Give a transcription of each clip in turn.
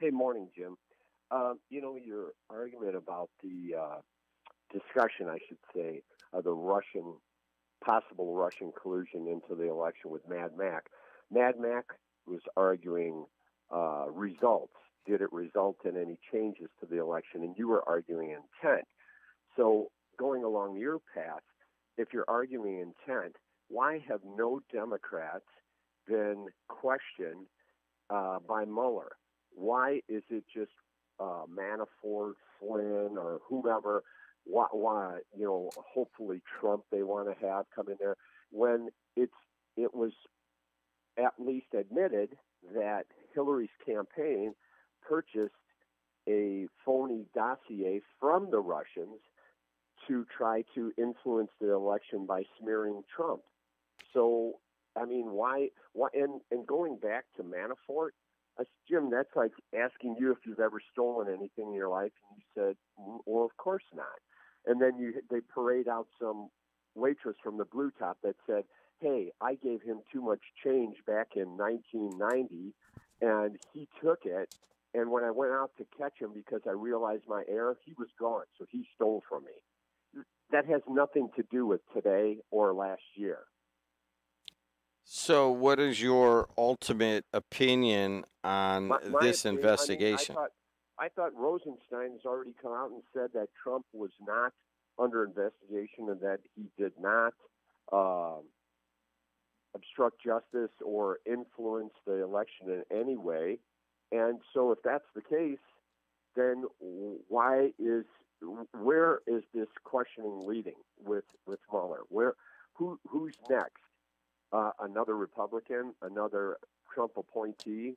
Hey, morning, Jim. Your argument about the discussion, I should say, of the possible Russian collusion into the election with Mad Mac. Mad Mac was arguing results. Did it result in any changes to the election? And you were arguing intent. So going along your path, if you're arguing intent, why have no Democrats been questioned by Mueller? Why is it just Manafort, Flynn, or whomever? Why hopefully Trump they want to have come in there when it was at least admitted that Hillary's campaign purchased a phony dossier from the Russians to try to influence the election by smearing Trump. So, I mean, why and going back to Manafort, Jim, that's like asking you if you've ever stolen anything in your life, and you said, well, of course not. And then they parade out some waitress from the Blue Top that said, hey, I gave him too much change back in 1990, and he took it. And when I went out to catch him because I realized my error, he was gone, so he stole from me. That has nothing to do with today or last year. So what is your ultimate opinion on this opinion, investigation? I thought Rosenstein has already come out and said that Trump was not under investigation and that he did not obstruct justice or influence the election in any way. And so if that's the case, then where is this questioning leading with Mueller? Who's next? Another Republican, another Trump appointee?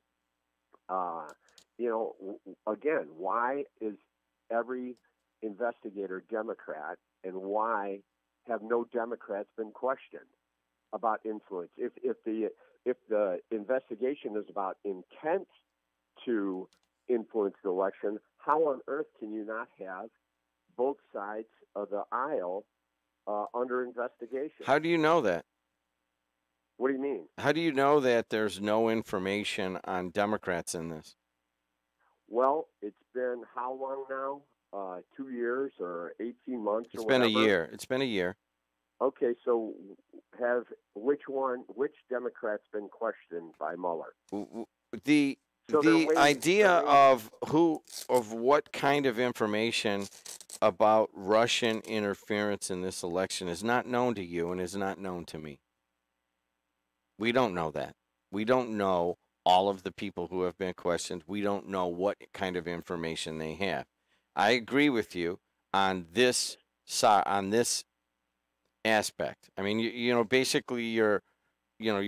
Again, why is every investigator Democrat, and why have no Democrats been questioned about influence? If the investigation is about intent to influence the election, how on earth can you not have both sides of the aisle under investigation? How do you know that? What do you mean? How do you know that there's no information on Democrats in this? Well, it's been how long now? 2 years or 18 months It's or been whatever? a year. It's been a year. Okay, so which Democrat's been questioned by Mueller? The idea of what kind of information about Russian interference in this election is not known to you and is not known to me. We don't know that. We don't know all of the people who have been questioned. We don't know what kind of information they have. I agree with you on this aspect. I mean, basically you're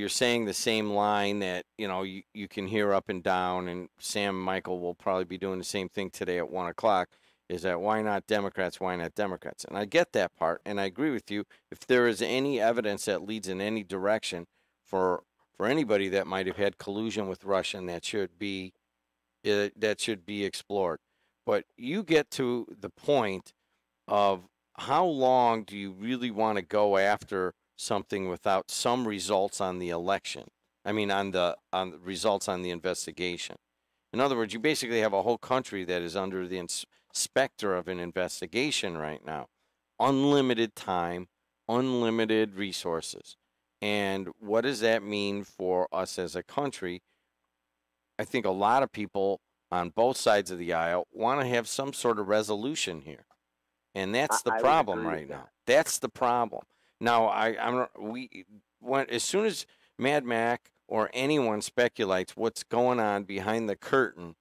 saying the same line that, you can hear up and down, and Sam and Michael will probably be doing the same thing today at 1 o'clock, is that why not Democrats, why not Democrats? And I get that part, and I agree with you. If there is any evidence that leads in any direction for anybody that might have had collusion with Russia, that should be explored. But you get to the point of how long do you really want to go after something without some results on the election? I mean, on the results on the investigation. In other words, you basically have a whole country that is under the specter of an investigation right now. Unlimited time, unlimited resources. And what does that mean for us as a country? I think a lot of people on both sides of the aisle want to have some sort of resolution here. And that's the problem right now. That's the problem. Now, as soon as Mad Mac or anyone speculates what's going on behind the curtain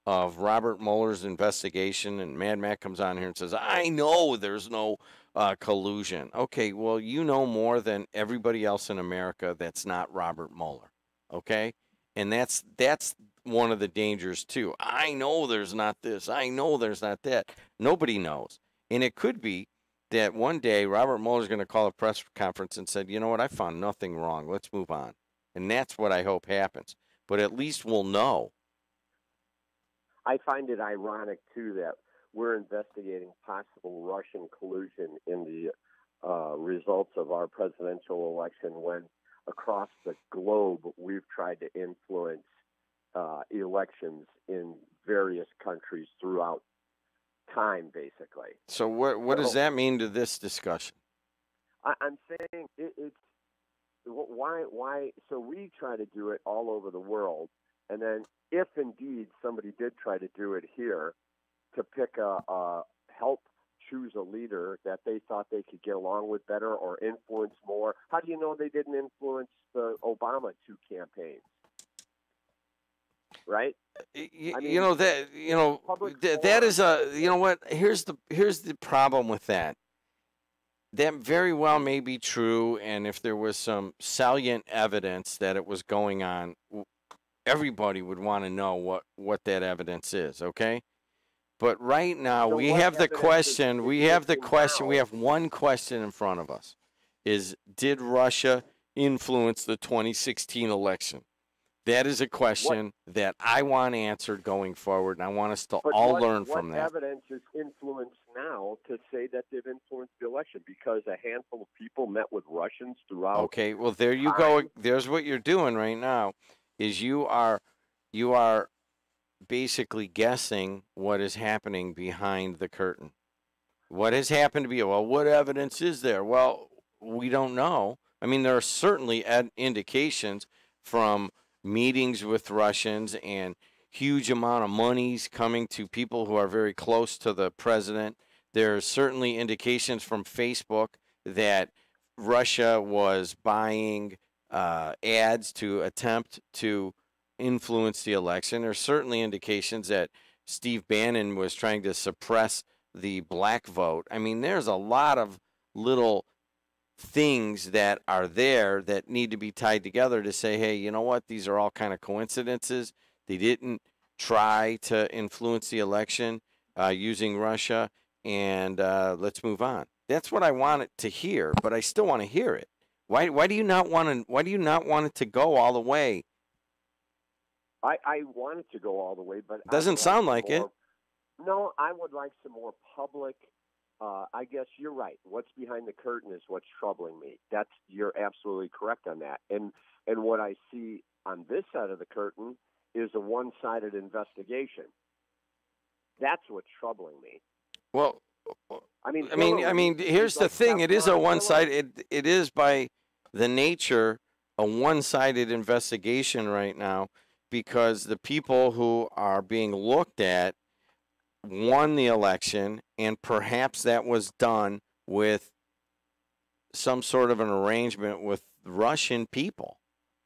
of Robert Mueller's investigation, and Mad Mac comes on here and says, I know there's no collusion. Okay, well, you know more than everybody else in America that's not Robert Mueller, okay? And that's one of the dangers, too. I know there's not this. I know there's not that. Nobody knows. And it could be that one day Robert Mueller's going to call a press conference and said, you know what, I found nothing wrong. Let's move on. And that's what I hope happens. But at least we'll know. I find it ironic, too, that we're investigating possible Russian collusion in the results of our presidential election when across the globe we've tried to influence elections in various countries throughout time, basically. So what does that mean to this discussion? I'm saying it's why. So we try to do it all over the world, and then if indeed somebody did try to do it here, to pick a help choose a leader that they thought they could get along with better or influence more. How do you know they didn't influence the Obama 2 campaigns? Right? That is what, here's the problem with that. That very well may be true, and if there was some salient evidence that it was going on, everybody would want to know what that evidence is, okay? But right now, So we what have the evidence question. is We have the existing question. now? We have one question in front of us: did Russia influence the 2016 election? That is a question that I want answered going forward, and I want us to all learn from that. What evidence is influenced now to say that they've influenced the election? Because a handful of people met with Russians throughout. Okay, well, there you go. There's what you're doing right now, is you are basically guessing what is happening behind the curtain. What has happened to be, well, what evidence is there? Well, we don't know. I mean, there are certainly indications from meetings with Russians and huge amount of monies coming to people who are very close to the president. There are certainly indications from Facebook that Russia was buying ads to attempt to influence the election. There are certainly indications that Steve Bannon was trying to suppress the black vote. I mean, there's a lot of little things that are there that need to be tied together to say, hey, you know what? These are all kind of coincidences. They didn't try to influence the election using Russia, and let's move on. That's what I want it to hear, but I still want to hear it. Why do you not want to? Why do you not want it to go all the way? I want it to go all the way, but doesn't sound like it. No, I would like some more public. I guess you're right. What's behind the curtain is what's troubling me. You're absolutely correct on that. And what I see on this side of the curtain is a one-sided investigation. That's what's troubling me. Well, I mean, here's the thing. It is a one-sided. It is by the nature a one-sided investigation right now, because the people who are being looked at won the election, and perhaps that was done with some sort of an arrangement with Russian people.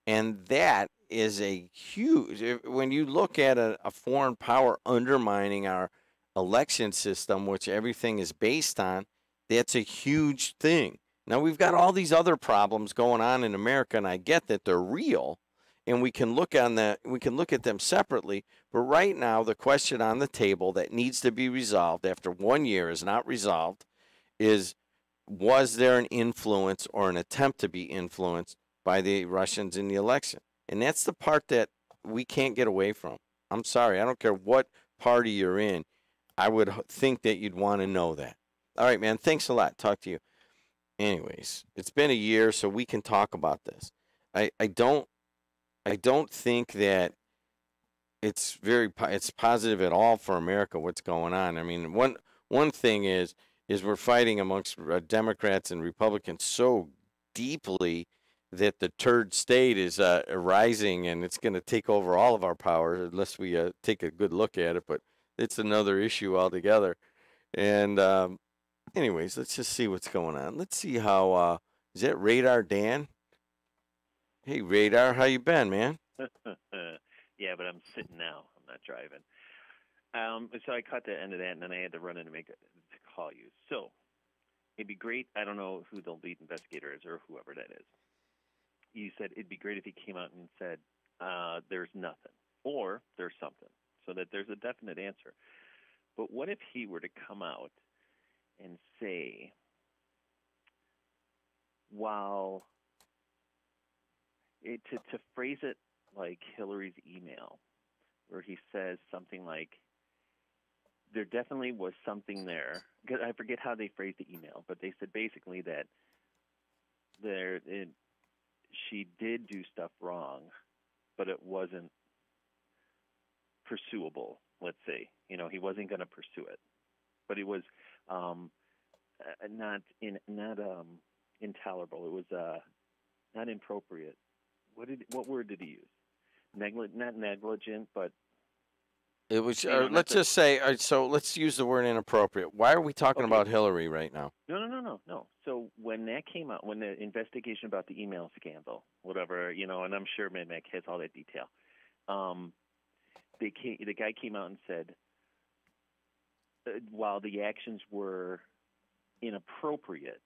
And that is a huge, when you look at a foreign power undermining our election system, which everything is based on, that's a huge thing. Now, we've got all these other problems going on in America, and I get that they're real, and we can look at them separately. But right now, the question on the table that needs to be resolved after 1 year is not resolved is, was there an influence or an attempt to be influenced by the Russians in the election? And that's the part that we can't get away from. I'm sorry. I don't care what party you're in. I would think that you'd want to know that. All right, man. Thanks a lot. Talk to you. Anyways, it's been a year, so we can talk about this. I don't think that it's positive at all for America what's going on. I mean, one thing is we're fighting amongst Democrats and Republicans so deeply that the third state is rising, and it's going to take over all of our power unless we take a good look at it. But it's another issue altogether. And anyways, let's just see what's going on. Let's see how is that Radar Dan? Hey, Radar, how you been, man? Yeah, but I'm sitting now. I'm not driving. So I caught the end of that, and then I had to run in to call you. So it'd be great. I don't know who the lead investigator is or whoever that is. You said it'd be great if he came out and said there's nothing or there's something, so that there's a definite answer. But what if he were to come out and say, while to phrase it like Hillary's email, where he says something like, there definitely was something there. I forget how they phrased the email, but they said basically that she did do stuff wrong, but it wasn't pursuable. Let's say, he wasn't going to pursue it, but it was not intolerable. It was not inappropriate. What word did he use? Not negligent, but it was. Let's just say. So let's use the word inappropriate. Why are we talking about Hillary right now? No. So when that came out, when the investigation about the email scandal, whatever, and I'm sure Mad Mac has all that detail. The guy came out and said, while the actions were inappropriate,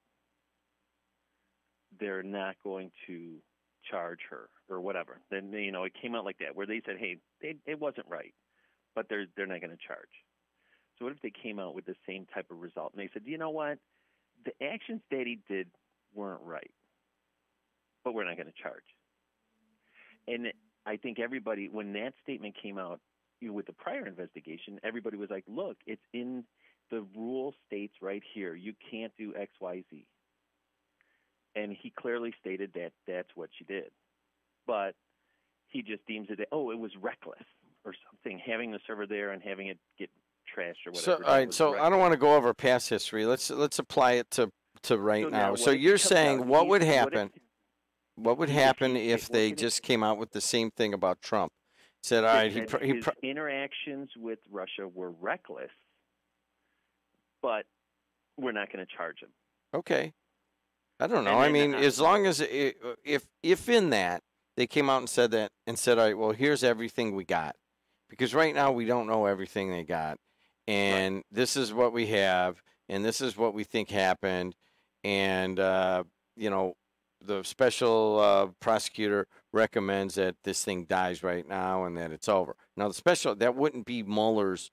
they're not going to charge her or whatever. Then it came out like that, where they said, hey, it wasn't right, but they're not going to charge. So what if they came out with the same type of result and they said, you know what, the actions that he did weren't right, but we're not going to charge. And I think everybody, when that statement came out with the prior investigation, everybody was like, look, it's in the rule states right here, you can't do X, Y, Z. And he clearly stated that that's what she did. But he just deems it, it was reckless or something, having the server there and having it get trashed or whatever. So, all right, so reckless. I don't want to go over past history. Let's apply it to right now. So you're saying what would happen? What would happen if they just came out with the same thing about Trump? Said, all right, his interactions with Russia were reckless, but we're not going to charge him. Okay. I don't know. I mean, as long as if in that they came out and said that and said, all right, well, here's everything we got, because right now we don't know everything they got, and this is what we have, and this is what we think happened, and the special prosecutor recommends that this thing dies right now and that it's over. Now, that wouldn't be Mueller's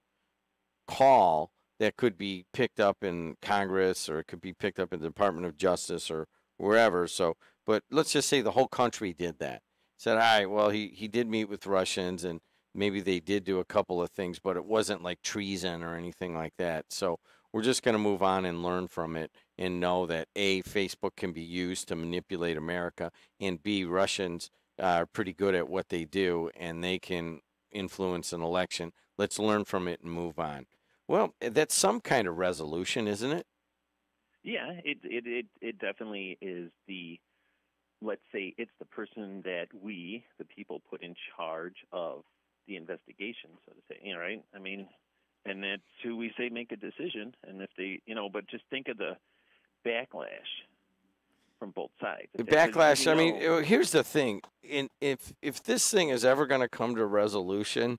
call. That could be picked up in Congress, or it could be picked up in the Department of Justice or wherever. So, but let's just say the whole country did that. Said, all right, well, he did meet with Russians, and maybe they did do a couple of things, but it wasn't like treason or anything like that. So we're just going to move on and learn from it and know that A, Facebook can be used to manipulate America, and B, Russians are pretty good at what they do, and they can influence an election. Let's learn from it and move on. Well, that's some kind of resolution, isn't it? Yeah, it definitely is. Let's say it's the person that we, the people, put in charge of the investigation, so to say, right? I mean, and that's who we say make a decision. And if they, but just think of the backlash from both sides. The backlash, I mean, here's the thing. If this thing is ever going to come to a resolution,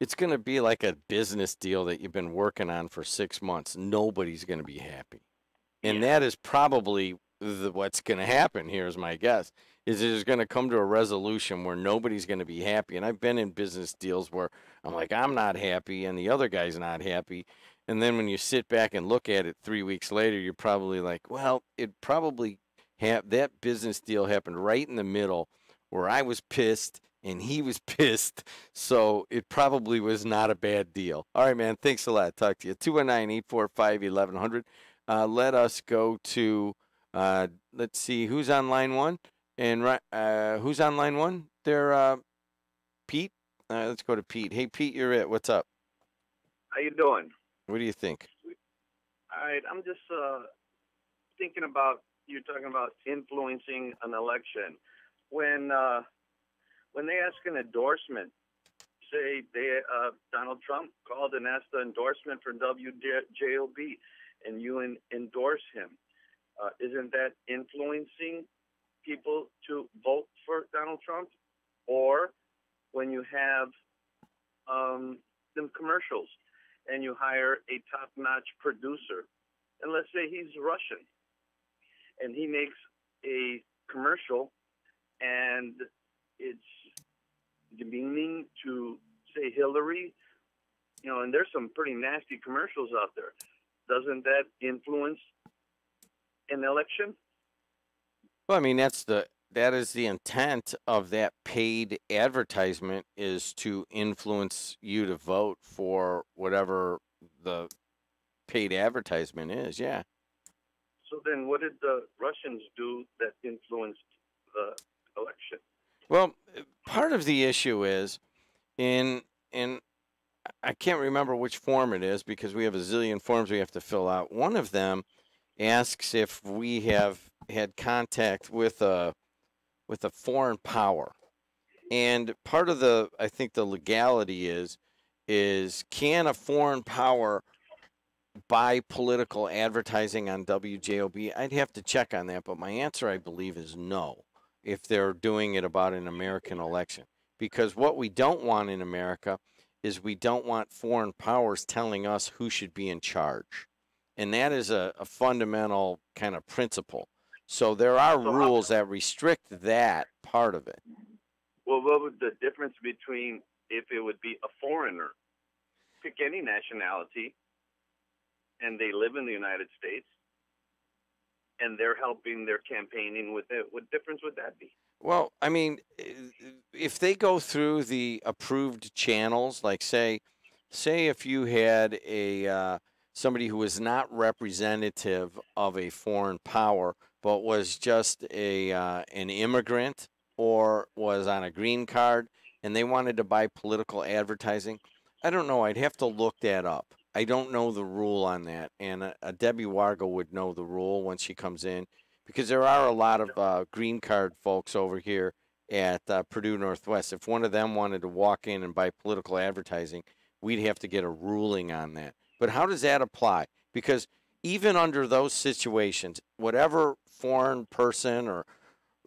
it's going to be like a business deal that you've been working on for 6 months. Nobody's going to be happy. And that is probably what's going to happen, here's my guess, is it's going to come to a resolution where nobody's going to be happy. And I've been in business deals where I'm like, I'm not happy, and the other guy's not happy. And then when you sit back and look at it 3 weeks later, you're probably like, well, it probably that business deal happened right in the middle where I was pissed and he was pissed, so it probably was not a bad deal. All right, man, thanks a lot. Talk to you. 219-845-1100. Let us go to, let's see, who's on line one? And who's on line one? There, Pete? Let's go to Pete. Hey, Pete, you're it. What's up? How you doing? What do you think? All right, I'm just thinking about, you're talking about influencing an election. When they ask an endorsement, say Donald Trump called and asked the endorsement for WJOB, and you endorse him, isn't that influencing people to vote for Donald Trump? Or when you have them commercials and you hire a top-notch producer, and let's say he's Russian, and he makes a commercial and it's demeaning to, say, Hillary, and there's some pretty nasty commercials out there. Doesn't that influence an election? Well, I mean, that is the intent of that paid advertisement, is to influence you to vote for whatever the paid advertisement is, yeah. So then what did the Russians do that influenced the election? Well, part of the issue is in I can't remember which form it is because we have a zillion forms we have to fill out. One of them asks if we have had contact with a foreign power. And part of the, I think the legality is can a foreign power buy political advertising on WJOB? I'd have to check on that, but my answer, I believe, is no, if they're doing it about an American election. Because what we don't want in America is we don't want foreign powers telling us who should be in charge. And that is a fundamental kind of principle. So there are So rules that restrict that part of it. well, what would the difference between if it would be a foreigner, pick any nationality, and they live in the United States, and they're helping their campaigning with it? What difference would that be? Well, I mean, if they go through the approved channels, like say if you had a somebody who was not representative of a foreign power, but was just a an immigrant or was on a green card, and they wanted to buy political advertising, I don't know. I'd have to look that up. I don't know the rule on that, and Debbie Wargo would know the rule when she comes in because there are a lot of green card folks over here at Purdue Northwest. If one of them wanted to walk in and buy political advertising, we'd have to get a ruling on that. But how does that apply? Because even under those situations, whatever foreign person or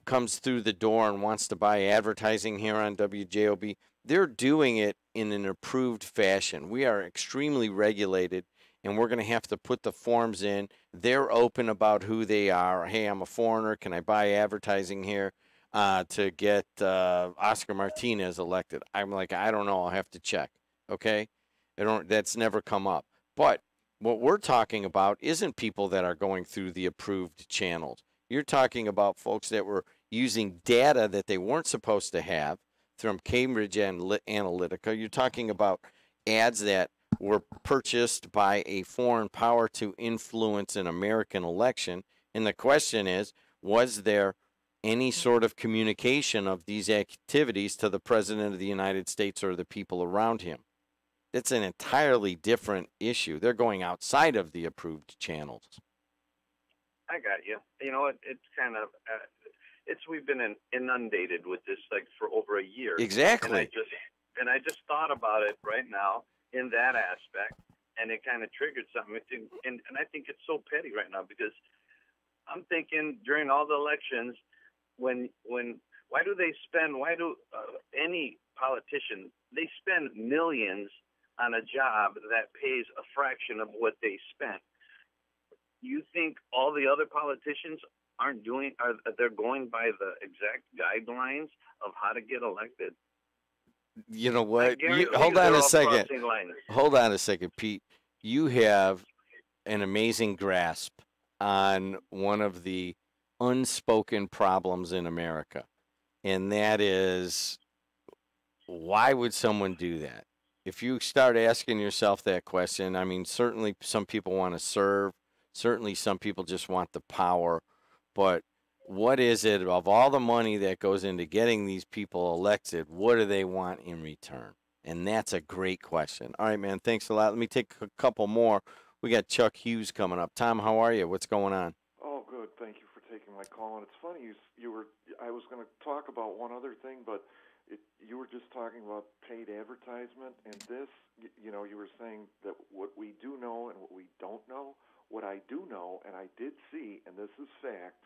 comes through the door and wants to buy advertising here on WJOB, they're doing it in an approved fashion. We are extremely regulated, and we're going to have to put the forms in. They're open about who they are. Hey, I'm a foreigner. Can I buy advertising here to get Oscar Martinez elected? I'm like, I don't know. I'll have to check. Okay, That's never come up. But what we're talking about isn't people that are going through the approved channels. You're talking about folks that were using data that they weren't supposed to have from Cambridge Analytica. You're talking about ads that were purchased by a foreign power to influence an American election. And the question is, was there any sort of communication of these activities to the President of the United States or the people around him? It's an entirely different issue. They're going outside of the approved channels. I got you. You know, it's kind of we've been inundated with this like for over a year. Exactly. And I just thought about it right now in that aspect, and it kind of triggered something. And I think it's so petty right now because I'm thinking during all the elections, why do any politician, they spend millions on a job that pays a fraction of what they spent? You think all the other politicians they're going by the exact guidelines of how to get elected? You know what? Hold on a second. Hold on a second, Pete. You have an amazing grasp on one of the unspoken problems in America, and that is, why would someone do that? If you start asking yourself that question, I mean, certainly some people want to serve. Certainly some people just want the power. But what is it, of all the money that goes into getting these people elected, what do they want in return? And that's a great question. All right, man, thanks a lot. Let me take a couple more. We got Chuck Hughes coming up. Tom, how are you? What's going on? Oh, good. Thank you for taking my call. And it's funny, I was going to talk about one other thing, but you were just talking about paid advertisement. And this, you were saying that what we do know and what we don't know. What I do know, and I did see, and this is fact,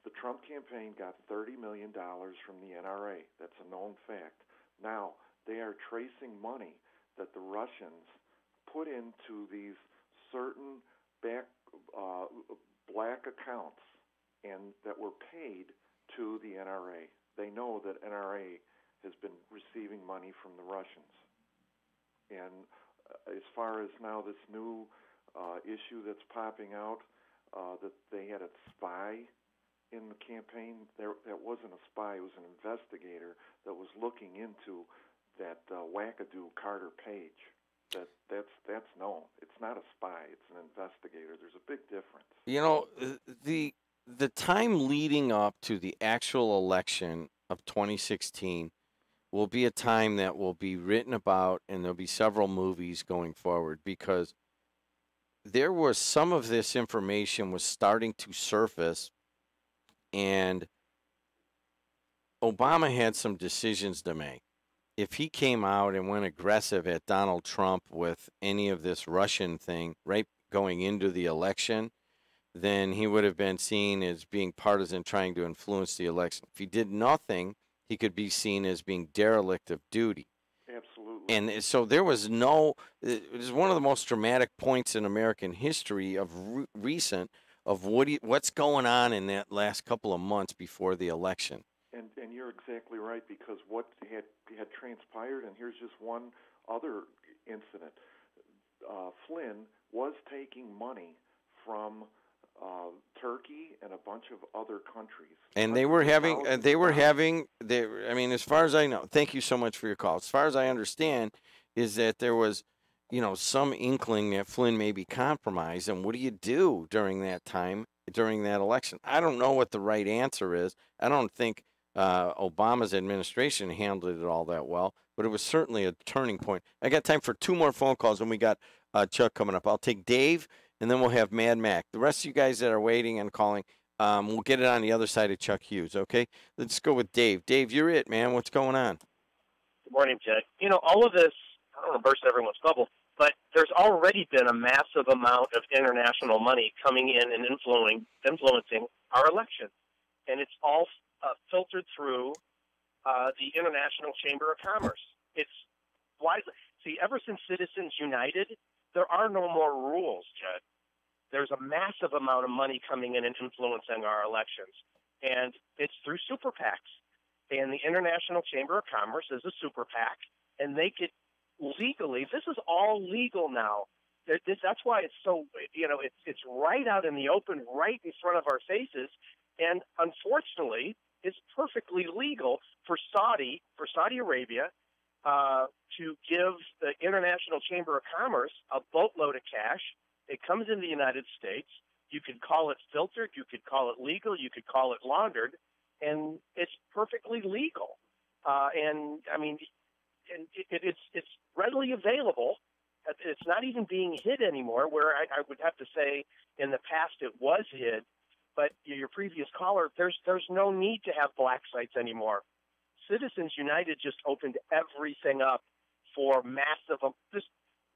the Trump campaign got $30 million from the NRA. That's a known fact. Now, they are tracing money that the Russians put into these certain black accounts and that were paid to the NRA. They know that NRA has been receiving money from the Russians. And as far as now this new issue that's popping out, that they had a spy in the campaign. That wasn't a spy. It was an investigator that was looking into that wackadoo Carter Page. That's known. It's not a spy. It's an investigator. There's a big difference. You know, the time leading up to the actual election of 2016 will be a time that will be written about, and there'll be several movies going forward, because there was some of this information was starting to surface, and Obama had some decisions to make. If he came out and went aggressive at Donald Trump with any of this Russian thing right going into the election, then he would have been seen as being partisan, trying to influence the election. If he did nothing, he could be seen as being derelict of duty. Absolutely. And so there was no, it was one of the most dramatic points in American history of recent of what's going on in that last couple of months before the election. And you're exactly right, because what had transpired, and here's just one other incident. Flynn was taking money from Turkey and a bunch of other countries. And they were having, I mean, as far as I know, thank you so much for your call. As far as I understand, is that there was, some inkling that Flynn may be compromised. And what do you do during that time, during that election? I don't know what the right answer is. I don't think Obama's administration handled it all that well, but it was certainly a turning point. I got time for 2 more phone calls, and we got Chuck coming up. I'll take Dave, and then we'll have Mad Mac. The rest of you guys that are waiting and calling, we'll get it on the other side of Chuck Hughes, okay? Let's go with Dave. Dave, you're it, man. What's going on? Good morning, Jed. All of this, I don't want to burst everyone's bubble, but there's already been a massive amount of international money coming in and influencing our election. And it's all filtered through the International Chamber of Commerce. It's wisely. See, ever since Citizens United, there are no more rules, Jed. There's a massive amount of money coming in and influencing our elections. And it's through super PACs. And the International Chamber of Commerce is a super PAC, and they could legally, this is all legal now. That's why it's so, it's right out in the open, right in front of our faces. And unfortunately, it's perfectly legal for Saudi Arabia to give the International Chamber of Commerce a boatload of cash. It comes in the United States. You could call it filtered. You could call it legal. You could call it laundered. And it's perfectly legal. And it's readily available. It's not even being hid anymore, where I would have to say in the past it was hid. But your previous caller, there's no need to have black sites anymore. Citizens United just opened everything up for massive, just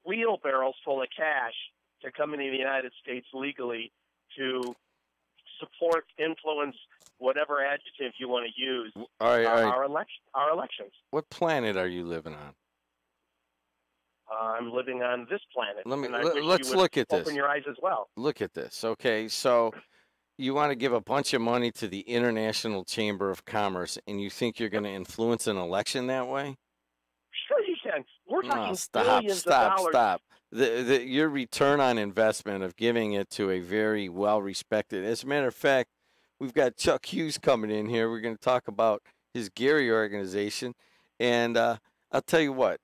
wheelbarrows full of cash to come into the United States legally to support, influence, whatever adjective you want to use, all right. our elections. What planet are you living on? I'm living on this planet. Let's look at this. Open your eyes as well. Look at this. Okay, so you want to give a bunch of money to the International Chamber of Commerce, and you think you're going to influence an election that way? Sure you can. We're talking billions of dollars. Stop. Your return on investment of giving it to a very well-respected. As a matter of fact, we've got Chuck Hughes coming in here. We're going to talk about his Gary organization. And I'll tell you what,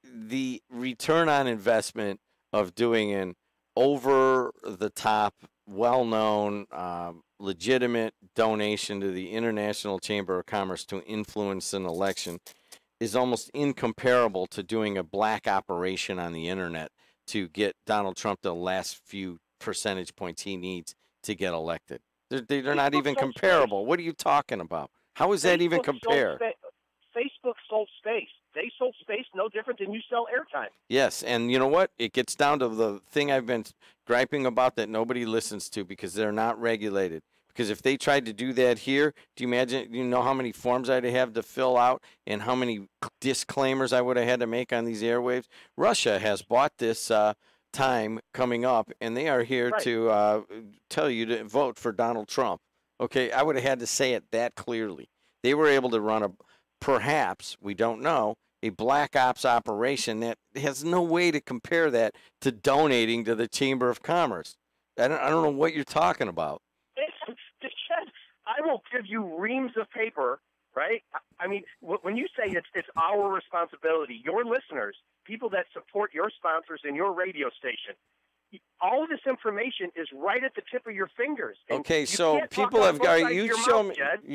the return on investment of doing an over-the-top, well-known, legitimate donation to the International Chamber of Commerce to influence an election is almost incomparable to doing a black operation on the internet to get Donald Trump the last few percentage points he needs to get elected. They're not even comparable. What are you talking about? How is that even compare? Facebook sold space. They sold space no different than you sell airtime. Yes, and you know what? It gets down to the thing I've been griping about that nobody listens to because they're not regulated. Because if they tried to do that here, do you imagine, how many forms I'd have to fill out and how many disclaimers I would have had to make on these airwaves? Russia has bought this time coming up, and they are here to tell you to vote for Donald Trump. Okay, I would have had to say it that clearly. They were able to run perhaps, we don't know, a black ops operation that has no way to compare that to donating to the Chamber of Commerce. I don't know what you're talking about. I will give you reams of paper, right? I mean, when you say it's our responsibility, your listeners, people that support your sponsors and your radio station, all of this information is right at the tip of your fingers. Okay, so people have got you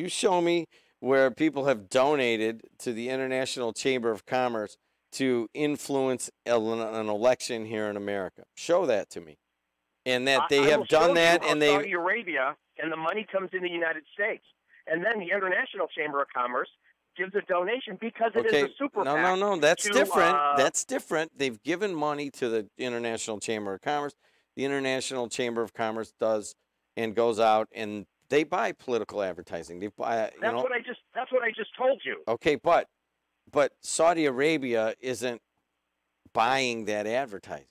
show me where people have donated to the International Chamber of Commerce to influence an election here in America? Show that to me. And that they have done that, and they Saudi Arabia, and the money comes in the United States, and then the International Chamber of Commerce gives a donation because it is a super PAC. No. That's different. That's different. They've given money to the International Chamber of Commerce. The International Chamber of Commerce does and goes out and they buy political advertising. They buy. That's what I just told you. Okay, but Saudi Arabia isn't buying that advertising.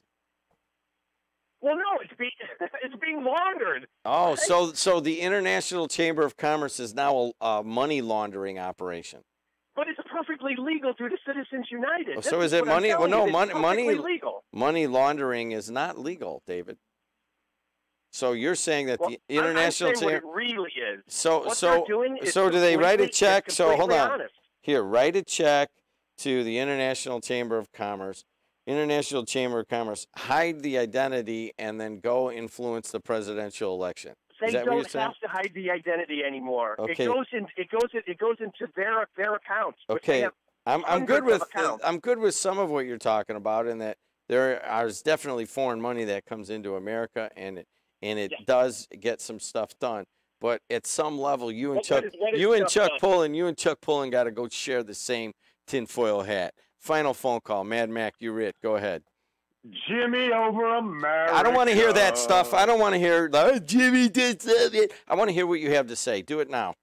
Well, no, it's being laundered. Oh, right? so the International Chamber of Commerce is now a money laundering operation. But it's perfectly legal through the Citizens United. So is it money? Well, no, money legal. Money laundering is not legal, David. So you're saying that the International I'm saying Chamber what it really is. So what they're doing is do they write a check? So hold on. Honest. Here, write a check to the International Chamber of Commerce. International Chamber of Commerce, hide the identity, and then go influence the presidential election. They don't have to hide the identity anymore. Okay. It goes into their accounts. Okay. I'm good with some of what you're talking about, in that there is definitely foreign money that comes into America, and it does get some stuff done. But at some level, you and Chuck Pullen got to go share the same tinfoil hat. Final phone call. Mad Mac, you're it. Go ahead. Jimmy over America. I don't want to hear that stuff. I don't want to hear, Jimmy did something. I want to hear what you have to say. Do it now.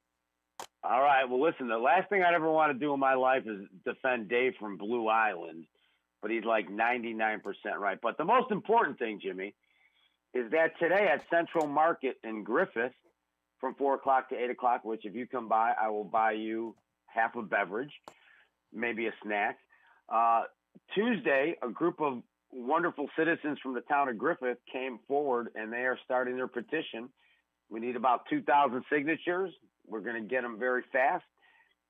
All right. Well, listen, the last thing I'd ever want to do in my life is defend Dave from Blue Island, but he's like 99% right. But the most important thing, Jimmy, is that today at Central Market in Griffith from 4 o'clock to 8 o'clock, which if you come by, I will buy you half a beverage, maybe a snack. Tuesday, a group of wonderful citizens from the town of Griffith came forward, and they are starting their petition. We need about 2,000 signatures. We're going to get them very fast.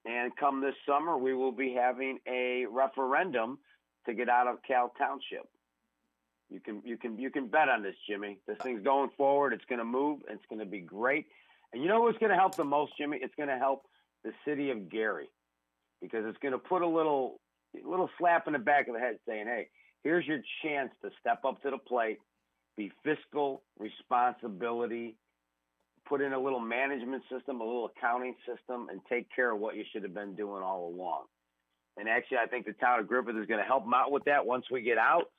And come this summer, we will be having a referendum to get out of Cal Township. You can bet on this, Jimmy. This thing's going forward. It's going to move. It's going to be great. And you know what's going to help the most, Jimmy? It's going to help the city of Gary, because it's going to put a little slap in the back of the head saying, hey, here's your chance to step up to the plate, be fiscal responsibility, put in a little management system, a little accounting system, and take care of what you should have been doing all along. And actually, I think the town of Griffith is going to help them out with that once we get out.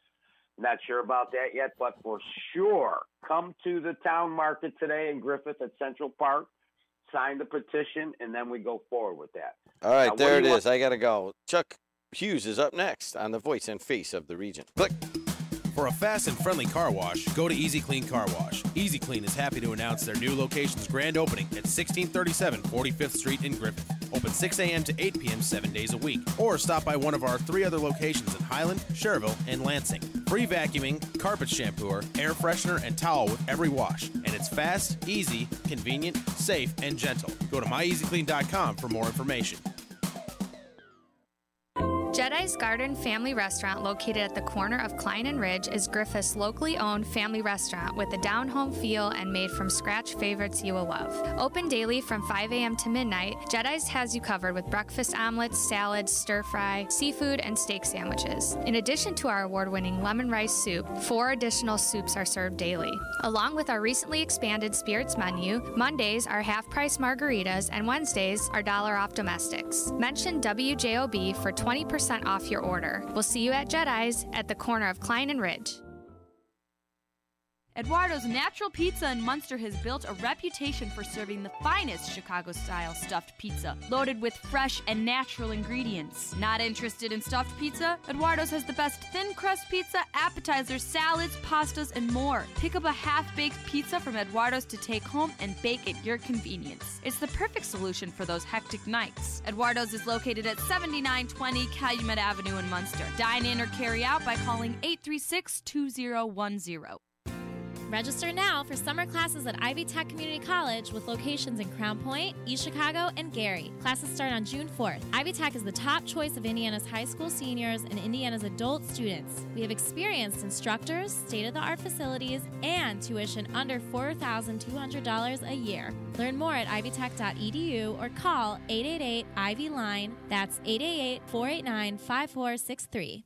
Not sure about that yet, but for sure, come to the town market today in Griffith at Central Park, sign the petition, and then we go forward with that. All right, there it is. I got to go. Chuck Hughes is up next on the voice and face of the region. Click. For a fast and friendly car wash, go to Easy Clean Car Wash. Easy Clean is happy to announce their new location's grand opening at 1637 45th Street in Griffith. Open 6 a.m. to 8 p.m. 7 days a week. Or stop by one of our 3 other locations in Highland, Cherville, and Lansing. Free vacuuming, carpet shampooer, air freshener, and towel with every wash. And it's fast, easy, convenient, safe, and gentle. Go to myeasyclean.com for more information. JED's Garden Family Restaurant, located at the corner of Klein and Ridge, is Griffith's locally owned family restaurant with a down-home feel and made from scratch favorites you will love. Open daily from 5 a.m. to midnight, JED's has you covered with breakfast omelets, salads, stir-fry, seafood, and steak sandwiches. In addition to our award-winning lemon rice soup, 4 additional soups are served daily. Along with our recently expanded spirits menu, Mondays are half-price margaritas, and Wednesdays are $1 off domestics. Mention WJOB for 20% off your order. We'll see you at JED's at the corner of Klein and Ridge. Eduardo's Natural Pizza in Munster has built a reputation for serving the finest Chicago-style stuffed pizza, loaded with fresh and natural ingredients. Not interested in stuffed pizza? Eduardo's has the best thin crust pizza, appetizers, salads, pastas, and more. Pick up a half-baked pizza from Eduardo's to take home and bake at your convenience. It's the perfect solution for those hectic nights. Eduardo's is located at 7920 Calumet Avenue in Munster. Dine in or carry out by calling 836-2010. Register now for summer classes at Ivy Tech Community College with locations in Crown Point, East Chicago, and Gary. Classes start on June 4th. Ivy Tech is the top choice of Indiana's high school seniors and Indiana's adult students. We have experienced instructors, state-of-the-art facilities, and tuition under $4,200 a year. Learn more at ivytech.edu or call 888-IVY-LINE. That's 888-489-5463.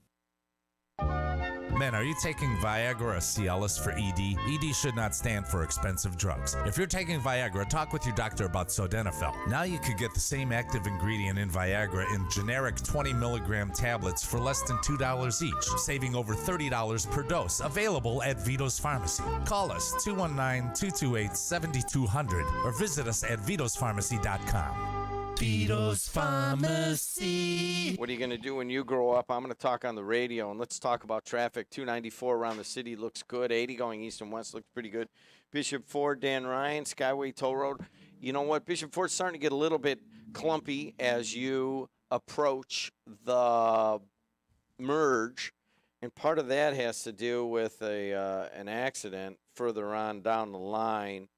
Men, are you taking Viagra or Cialis for ED? ED should not stand for expensive drugs. If you're taking Viagra, talk with your doctor about sildenafil. Now you could get the same active ingredient in Viagra in generic 20 milligram tablets for less than $2 each, saving over $30 per dose. Available at Vito's Pharmacy. Call us 219-228-7200 or visit us at vitоспharmacy.com. Vito's Pharmacy. What are you going to do when you grow up? I'm going to talk on the radio, and let's talk about traffic. 294 around the city looks good. 80 going east and west looks pretty good. Bishop Ford, Dan Ryan, Skyway Toll Road. You know what? Bishop Ford's starting to get a little bit clumpy as you approach the merge, and part of that has to do with an accident further on down the line.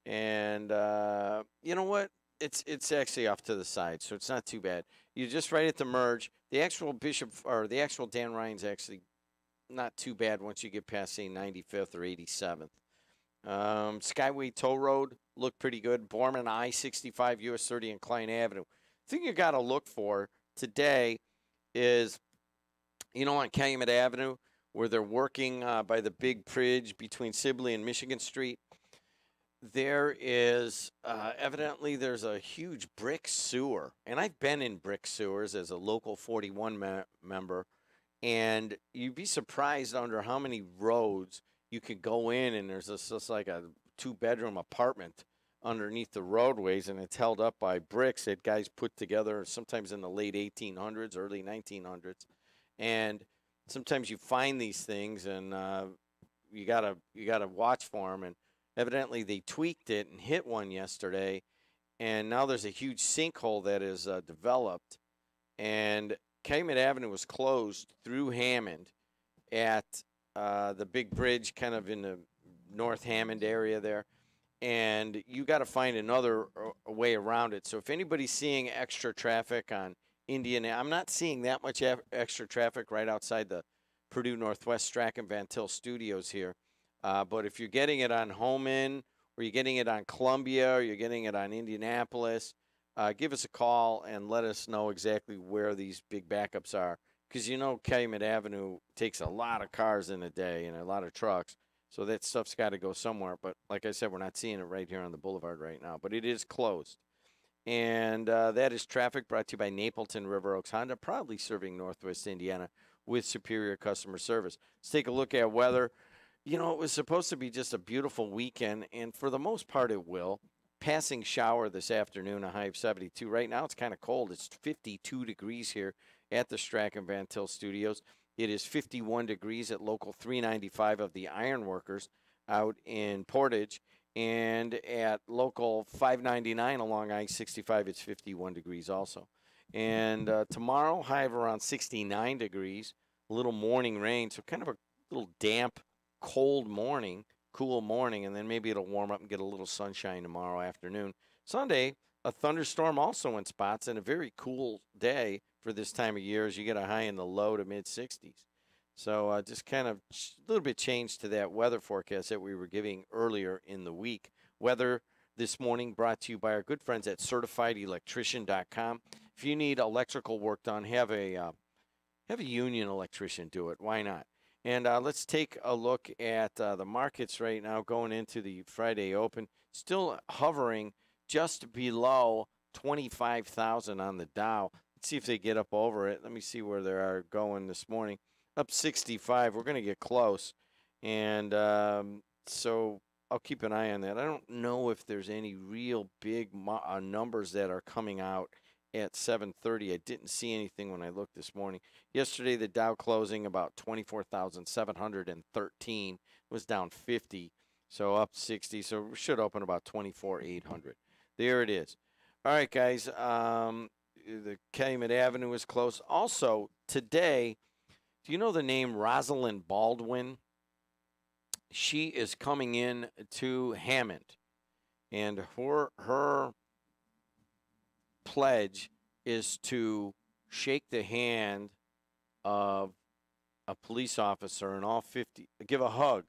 And you know what? It's actually off to the side, so it's not too bad. You're just right at the merge. The actual Bishop or the actual Dan Ryan's actually not too bad once you get past, say, 95th or 87th. Skyway Toll Road looked pretty good. Borman I-65, US 30, and Klein Avenue. The thing you got to look for today is, on Calumet Avenue, where they're working by the big bridge between Sibley and Michigan Street. There is evidently there's a huge brick sewer, and I've been in brick sewers as a local 41 member, and you'd be surprised under how many roads you could go in, and there's just like a 2-bedroom apartment underneath the roadways, and it's held up by bricks that guys put together sometimes in the late 1800s, early 1900s, and sometimes you find these things, and you gotta watch for them. And evidently, they tweaked it and hit one yesterday, and now there's a huge sinkhole that is developed. And Calumet Avenue was closed through Hammond at the big bridge kind of in the North Hammond area there. And you got to find another way around it. So if anybody's seeing extra traffic on Indiana, I'm not seeing that much extra traffic right outside the Purdue Northwest Strachan Van Til studios here. But if you're getting it on Homan, or you're getting it on Columbia, or you're getting it on Indianapolis, give us a call and let us know exactly where these big backups are. Because Calumet Avenue takes a lot of cars in a day and a lot of trucks. So that stuff's got to go somewhere. But like I said, we're not seeing it right here on the boulevard right now. But it is closed. And that is traffic brought to you by Napleton River Oaks Honda, proudly serving Northwest Indiana with superior customer service. Let's take a look at weather. It was supposed to be just a beautiful weekend, and for the most part it will. Passing shower this afternoon, a high of 72. Right now it's kind of cold. It's 52 degrees here at the Strachan Van Til Studios. It is 51 degrees at Local 395 of the Ironworkers out in Portage. And at Local 599 along I-65, it's 51 degrees also. And tomorrow, high of around 69 degrees. A little morning rain, so kind of a little damp, cold morning, cool morning, and then maybe it'll warm up and get a little sunshine tomorrow afternoon. Sunday, a thunderstorm also in spots, and a very cool day for this time of year as you get a high in the low to mid-60s. So just kind of a little bit change to that weather forecast that we were giving earlier in the week. Weather this morning brought to you by our good friends at CertifiedElectrician.com. If you need electrical work done, have a union electrician do it. Why not? And let's take a look at the markets right now going into the Friday Open. Still hovering just below 25,000 on the Dow. Let's see if they get up over it. Let me see where they are going this morning. Up 65. We're going to get close. And so I'll keep an eye on that. I don't know if there's any real big numbers that are coming out at 7:30. I didn't see anything when I looked this morning. Yesterday, the Dow closing about 24,713 was down 50, so up 60. So we should open about 24,800. There it is. All right, guys. The Calumet Avenue is closed. Also, today, do you know the name Rosalind Baldwin? she is coming in to Hammond, and her pledge is to shake the hand of a police officer in all 50, give a hug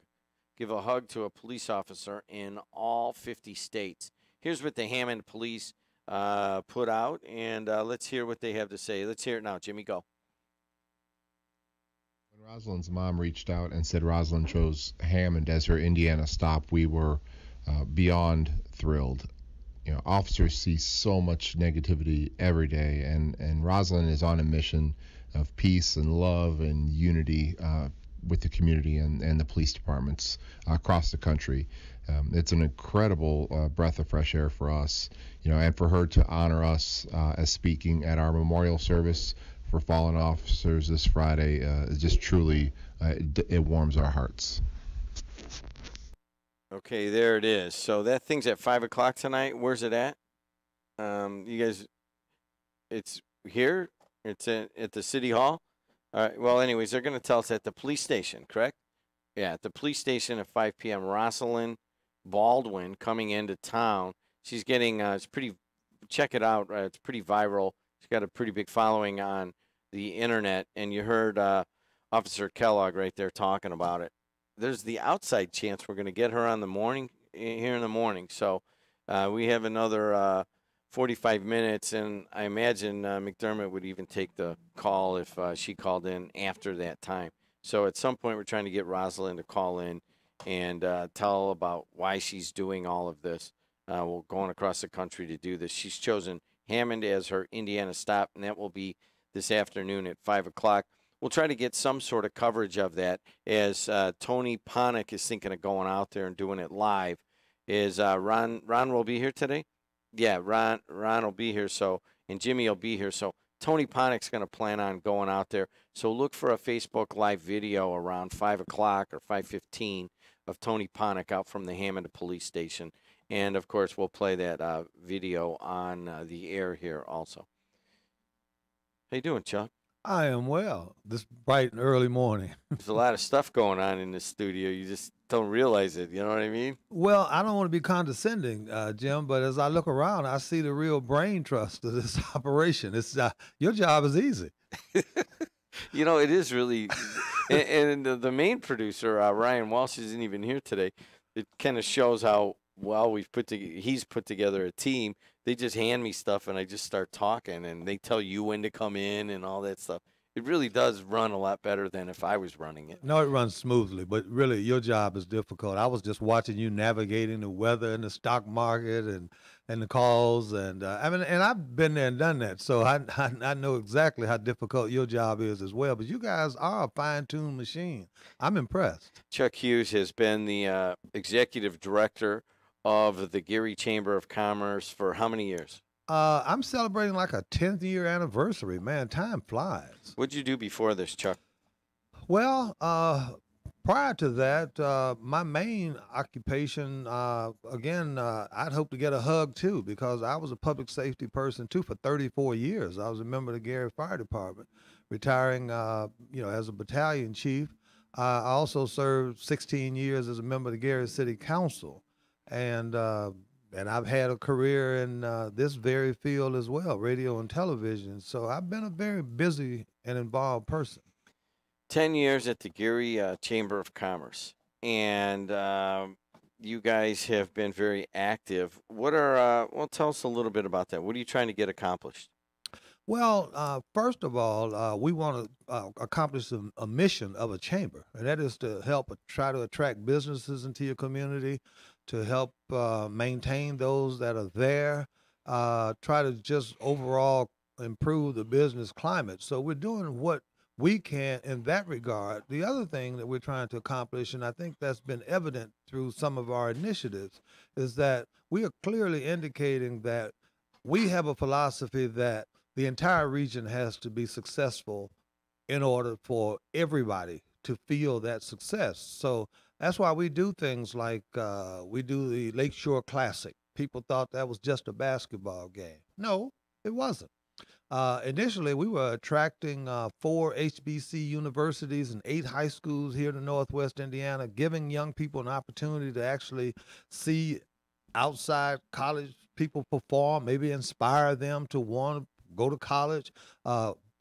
to a police officer in all 50 states. Here's what the Hammond police put out, and let's hear what they have to say. Let's hear it now. Jimmy, go. When Rosalind's mom reached out and said Rosalind chose Hammond as her Indiana stop, we were beyond thrilled. You know, officers see so much negativity every day, and Rosalind is on a mission of peace and love and unity with the community and the police departments across the country. It's an incredible breath of fresh air for us, you know, and for her to honor us as speaking at our memorial service for fallen officers this Friday is just truly, it warms our hearts. Okay, there it is. So that thing's at 5 o'clock tonight. Where's it at? You guys, it's here. It's at the city hall. All right. Well, anyways, they're going to tell us at the police station, correct? Yeah, at the police station at 5 p.m. Rosalind Baldwin coming into town. She's getting, it's pretty, check it out. It's pretty viral. She's got a pretty big following on the internet. And you heard Officer Kellogg right there talking about it. There's the outside chance we're going to get her on the morning, here in the morning. So we have another 45 minutes, and I imagine McDermott would even take the call if she called in after that time. So at some point, we're trying to get Rosalind to call in and tell about why she's doing all of this. We're going across the country to do this. She's chosen Hammond as her Indiana stop, and that will be this afternoon at 5 o'clock. We'll try to get some sort of coverage of that as Tony Ponick is thinking of going out there and doing it live. Is Ron will be here today? Yeah, Ron will be here, so, and Jimmy will be here. So Tony Ponick's going to plan on going out there. So look for a Facebook Live video around 5 o'clock or 5:15 of Tony Ponick out from the Hammond Police Station. And, of course, we'll play that video on the air here also. How you doing, Chuck? I am well. This bright and early morning. There's a lot of stuff going on in the studio. You just don't realize it. You know what I mean? Well, I don't want to be condescending, Jim, but as I look around, I see the real brain trust of this operation. It's your job is easy. You know, it is really. and the main producer, Ryan Walsh, isn't even here today. It kind of shows how well he's put together a team. They just hand me stuff, and I just start talking, and they tell you when to come in and all that stuff. It really does run a lot better than if I was running it. No, it runs smoothly, but really your job is difficult. I was just watching you navigating the weather and the stock market and the calls, and and I've been there and done that, so I know exactly how difficult your job is as well. But you guys are a fine-tuned machine. I'm impressed. Chuck Hughes has been the executive director of the Gary Chamber of Commerce for how many years? I'm celebrating like a 10th year anniversary. Man, time flies. What'd you do before this, Chuck? Well, prior to that, my main occupation, I'd hope to get a hug too, because I was a public safety person too for 34 years. I was a member of the Gary Fire Department, retiring, as a battalion chief. I also served 16 years as a member of the Gary City Council. And I've had a career in this very field as well, radio and television. So I've been a very busy and involved person. 10 years at the Gary Chamber of Commerce. And you guys have been very active. Tell us a little bit about that. What are you trying to get accomplished? Well, first of all, we want to accomplish a mission of a chamber, and that is to help try to attract businesses into your community, to help maintain those that are there, try to just overall improve the business climate. So we're doing what we can in that regard. The other thing that we're trying to accomplish, and I think that's been evident through some of our initiatives, is that we are clearly indicating that we have a philosophy that the entire region has to be successful in order for everybody to feel that success. So that's why we do things like we do the Lakeshore Classic. People thought that was just a basketball game. No, it wasn't. Initially, we were attracting 4 HBC universities and 8 high schools here in Northwest Indiana, giving young people an opportunity to actually see outside college people perform, maybe inspire them to want to go to college,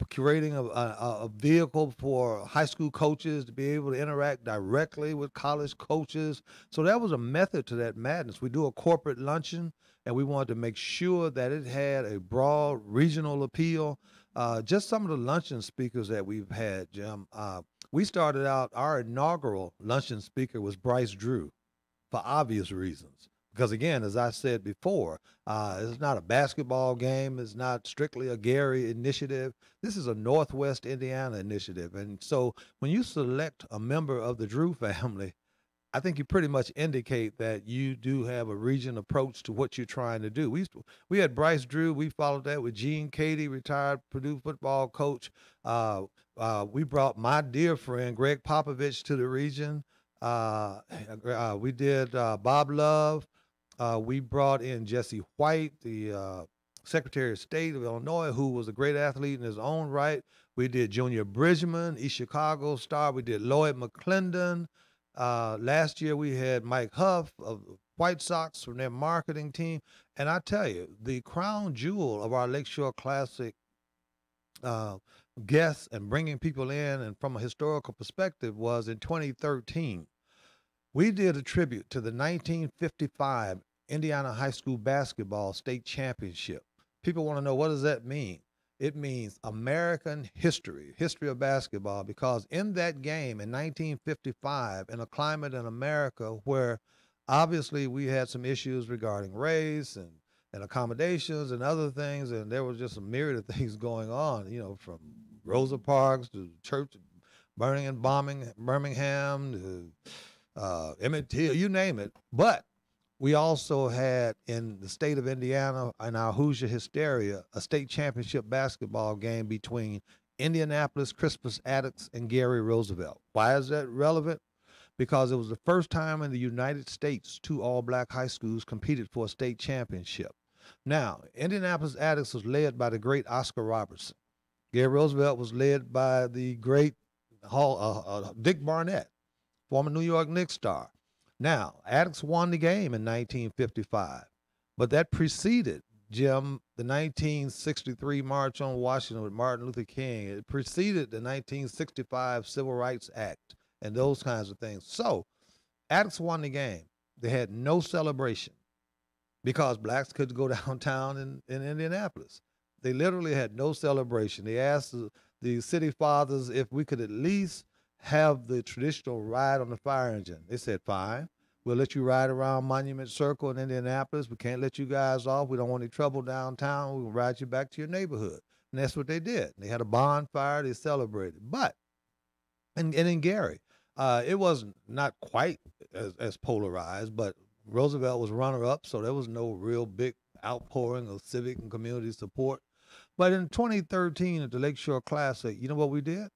curating a vehicle for high school coaches to be able to interact directly with college coaches. So that was a method to that madness. We do a corporate luncheon, and we wanted to make sure that it had a broad regional appeal. Just some of the luncheon speakers that we've had, Jim. We started out, our inaugural luncheon speaker was Bryce Drew, for obvious reasons. Because again, as I said before, it's not a basketball game. It's not strictly a Gary initiative. This is a Northwest Indiana initiative. And so when you select a member of the Drew family, I think you pretty much indicate that you do have a region approach to what you're trying to do. We had Bryce Drew. We followed that with Gene Cady, retired Purdue football coach. We brought my dear friend Greg Popovich to the region. We did Bob Love. We brought in Jesse White, the Secretary of State of Illinois, who was a great athlete in his own right. We did Junior Bridgman, East Chicago star. We did Lloyd McClendon. Last year we had Mike Huff of the White Sox from their marketing team. And I tell you, the crown jewel of our Lakeshore Classic guests and bringing people in and from a historical perspective was in 2013. We did a tribute to the 1955 Indiana High School Basketball State Championship. People want to know, what does that mean? It means American history, history of basketball, because in that game in 1955, in a climate in America where obviously we had some issues regarding race and accommodations and other things, and there was just a myriad of things going on, you know, from Rosa Parks to church burning and bombing Birmingham to Emmett Till, you name it. But we also had in the state of Indiana, in our Hoosier hysteria, a state championship basketball game between Indianapolis Crispus Attucks and Gary Roosevelt. Why is that relevant? Because it was the first time in the United States 2 all-black high schools competed for a state championship. Now, Indianapolis Attucks was led by the great Oscar Robertson. Gary Roosevelt was led by the great Dick Barnett, former New York Knicks star. Now, Attucks won the game in 1955, but that preceded, Jim, the 1963 March on Washington with Martin Luther King. It preceded the 1965 Civil Rights Act and those kinds of things. So, Attucks won the game. They had no celebration because blacks couldn't go downtown in Indianapolis. They literally had no celebration. They asked the city fathers if we could at least have the traditional ride on the fire engine. They said, fine, we'll let you ride around Monument Circle in Indianapolis. We can't let you guys off. We don't want any trouble downtown. We'll ride you back to your neighborhood. And that's what they did. They had a bonfire. They celebrated. But, and in Gary, it wasn't not quite as polarized, but Roosevelt was runner-up, so there was no real big outpouring of civic and community support. But in 2013 at the Lakeshore Classic, you know what we did?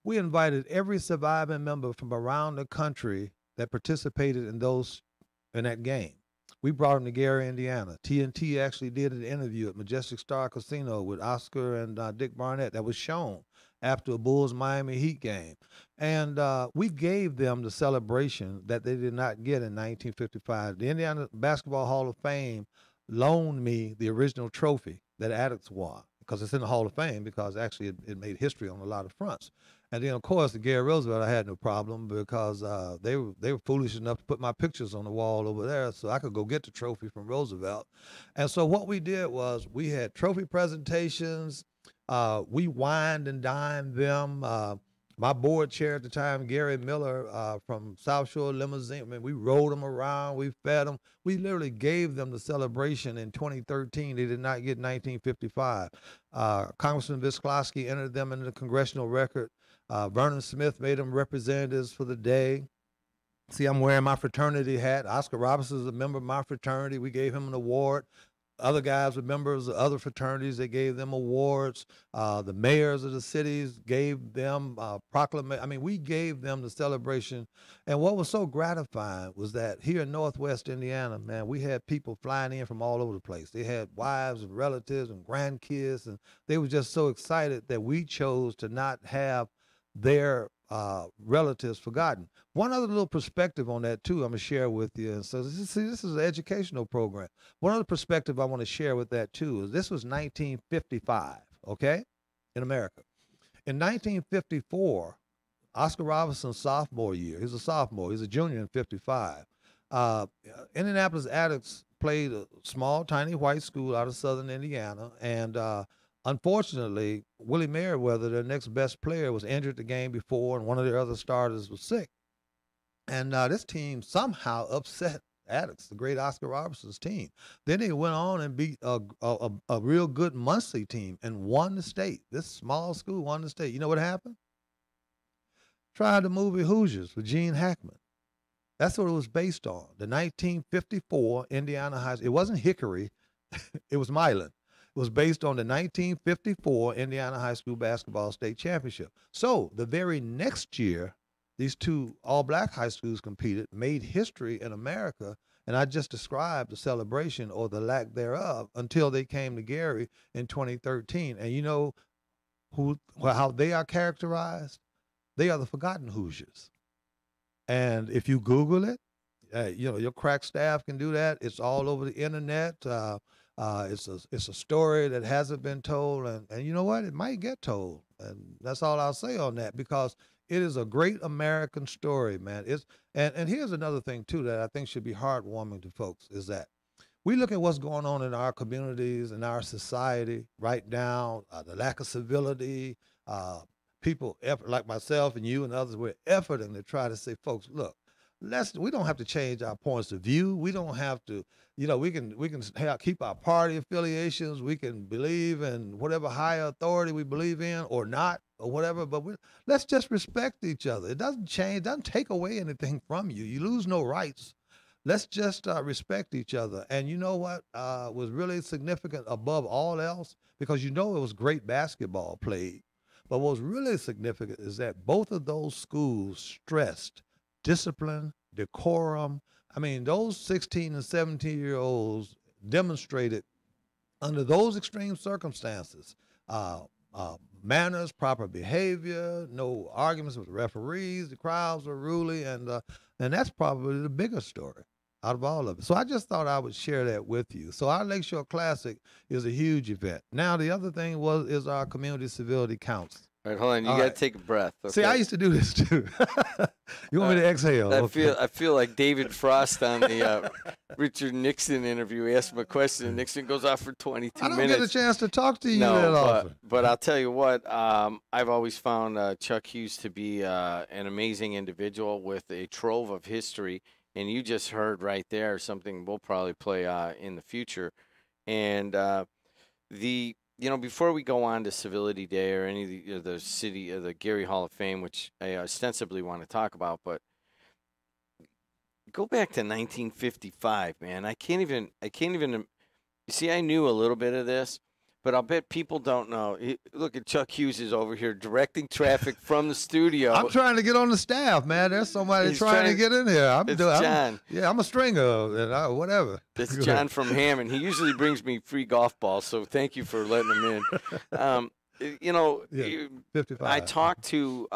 We invited every surviving member from around the country that participated in that game. We brought them to Gary, Indiana. TNT actually did an interview at Majestic Star Casino with Oscar and Dick Barnett that was shown after a Bulls-Miami Heat game. And we gave them the celebration that they did not get in 1955. The Indiana Basketball Hall of Fame loaned me the original trophy that Attucks won, because it's in the Hall of Fame, because actually it made history on a lot of fronts. And then, of course, the Gary Roosevelt, I had no problem because they were foolish enough to put my pictures on the wall over there so I could go get the trophy from Roosevelt. And so what we did was we had trophy presentations. We wined and dined them. My board chair at the time, Gary Miller from South Shore Limousine, I mean, we rode them around, we fed them. We literally gave them the celebration in 2013. They did not get 1955. Congressman Visclosky entered them into the congressional record. Vernon Smith made them representatives for the day. See, I'm wearing my fraternity hat. Oscar Robertson is a member of my fraternity. We gave him an award. other guys were members of other fraternities. They gave them awards. The mayors of the cities gave them proclamation. I mean, we gave them the celebration. And what was so gratifying was that here in Northwest Indiana, man, we had people flying in from all over the place. They had wives and relatives and grandkids, and they were just so excited that we chose to not have their relatives forgotten. One other little perspective on that too, I'm gonna share with you. And so this is an educational program. One other perspective I want to share with that too is this was 1955, okay, in America. In 1954, Oscar Robinson's sophomore year, he's a sophomore, he's a junior in 55. Indianapolis Addicts played a small, tiny white school out of southern Indiana, and unfortunately, Willie Merriweather, their next best player, was injured the game before, and one of their other starters was sick. And this team somehow upset Addicts, the great Oscar Robertson's team. Then they went on and beat a real good Muncie team and won the state. This small school won the state. You know what happened? Tried the movie Hoosiers with Gene Hackman. That's what it was based on. The 1954 Indiana High School. It wasn't Hickory. It was Milan. It was based on the 1954 Indiana High School basketball state championship. So the very next year, these two all-black high schools competed, made history in America, and I just described the celebration or the lack thereof until they came to Gary in 2013. And you know how they are characterized? They are the forgotten Hoosiers. And if you Google it, your crack staff can do that. It's all over the internet. It's a story that hasn't been told, and you know what? It might get told, and that's all I'll say on that, because it is a great American story, man. And here's another thing too that I think should be heartwarming to folks is that we look at what's going on in our communities and our society right now, the lack of civility, people like myself and you and others, we're efforting to try to say, folks, look, we don't have to change our points of view. We don't have to, we can keep our party affiliations. We can believe in whatever higher authority we believe in or not or whatever, but let's just respect each other. It doesn't change, doesn't take away anything from you. You lose no rights. Let's just respect each other. And you know what was really significant above all else? Because it was great basketball played. But what was really significant is that both of those schools stressed discipline, decorum. I mean, those 16 and 17-year-olds demonstrated under those extreme circumstances, manners, proper behavior, no arguments with referees, the crowds were ruly, and that's probably the biggest story out of all of it. So I just thought I would share that with you. So our Lakeshore Classic is a huge event. Now, the other thing is our community civility counts. All right, hold on. You got to take a breath. Okay? See, I used to do this too. You want me to exhale? I feel like David Frost on the Richard Nixon interview. He asked him a question, and Nixon goes off for 22 minutes. I don't get a chance to talk to you that often. But I'll tell you what, I've always found Chuck Hughes to be an amazing individual with a trove of history, and you just heard right there something we'll probably play in the future. And before we go on to Civility Day or any of the city of the Gary Hall of Fame, which I ostensibly want to talk about, but go back to 1955, man. I can't even. You see, I knew a little bit of this, but I'll bet people don't know. Look at Chuck Hughes is over here directing traffic from the studio. I'm trying to get on the staff, man. There's somebody trying to get in here. John. I'm a stringer and whatever. It's John from Hammond. He usually brings me free golf balls, so thank you for letting him in. 55. I talked to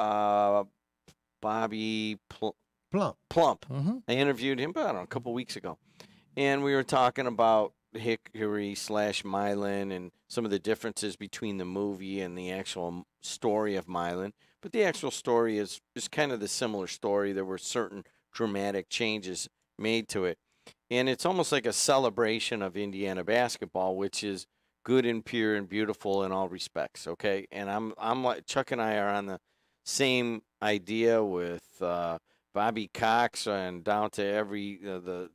Bobby Plump. Mm-hmm. I interviewed him, a couple weeks ago, and we were talking about Hickory / Milan and some of the differences between the movie and the actual story of Milan. But the actual story is kind of the similar story. There were certain dramatic changes made to it. And it's almost like a celebration of Indiana basketball, which is good and pure and beautiful in all respects, okay? And I'm like, Chuck and I are on the same idea with Bobby Cox and down to every the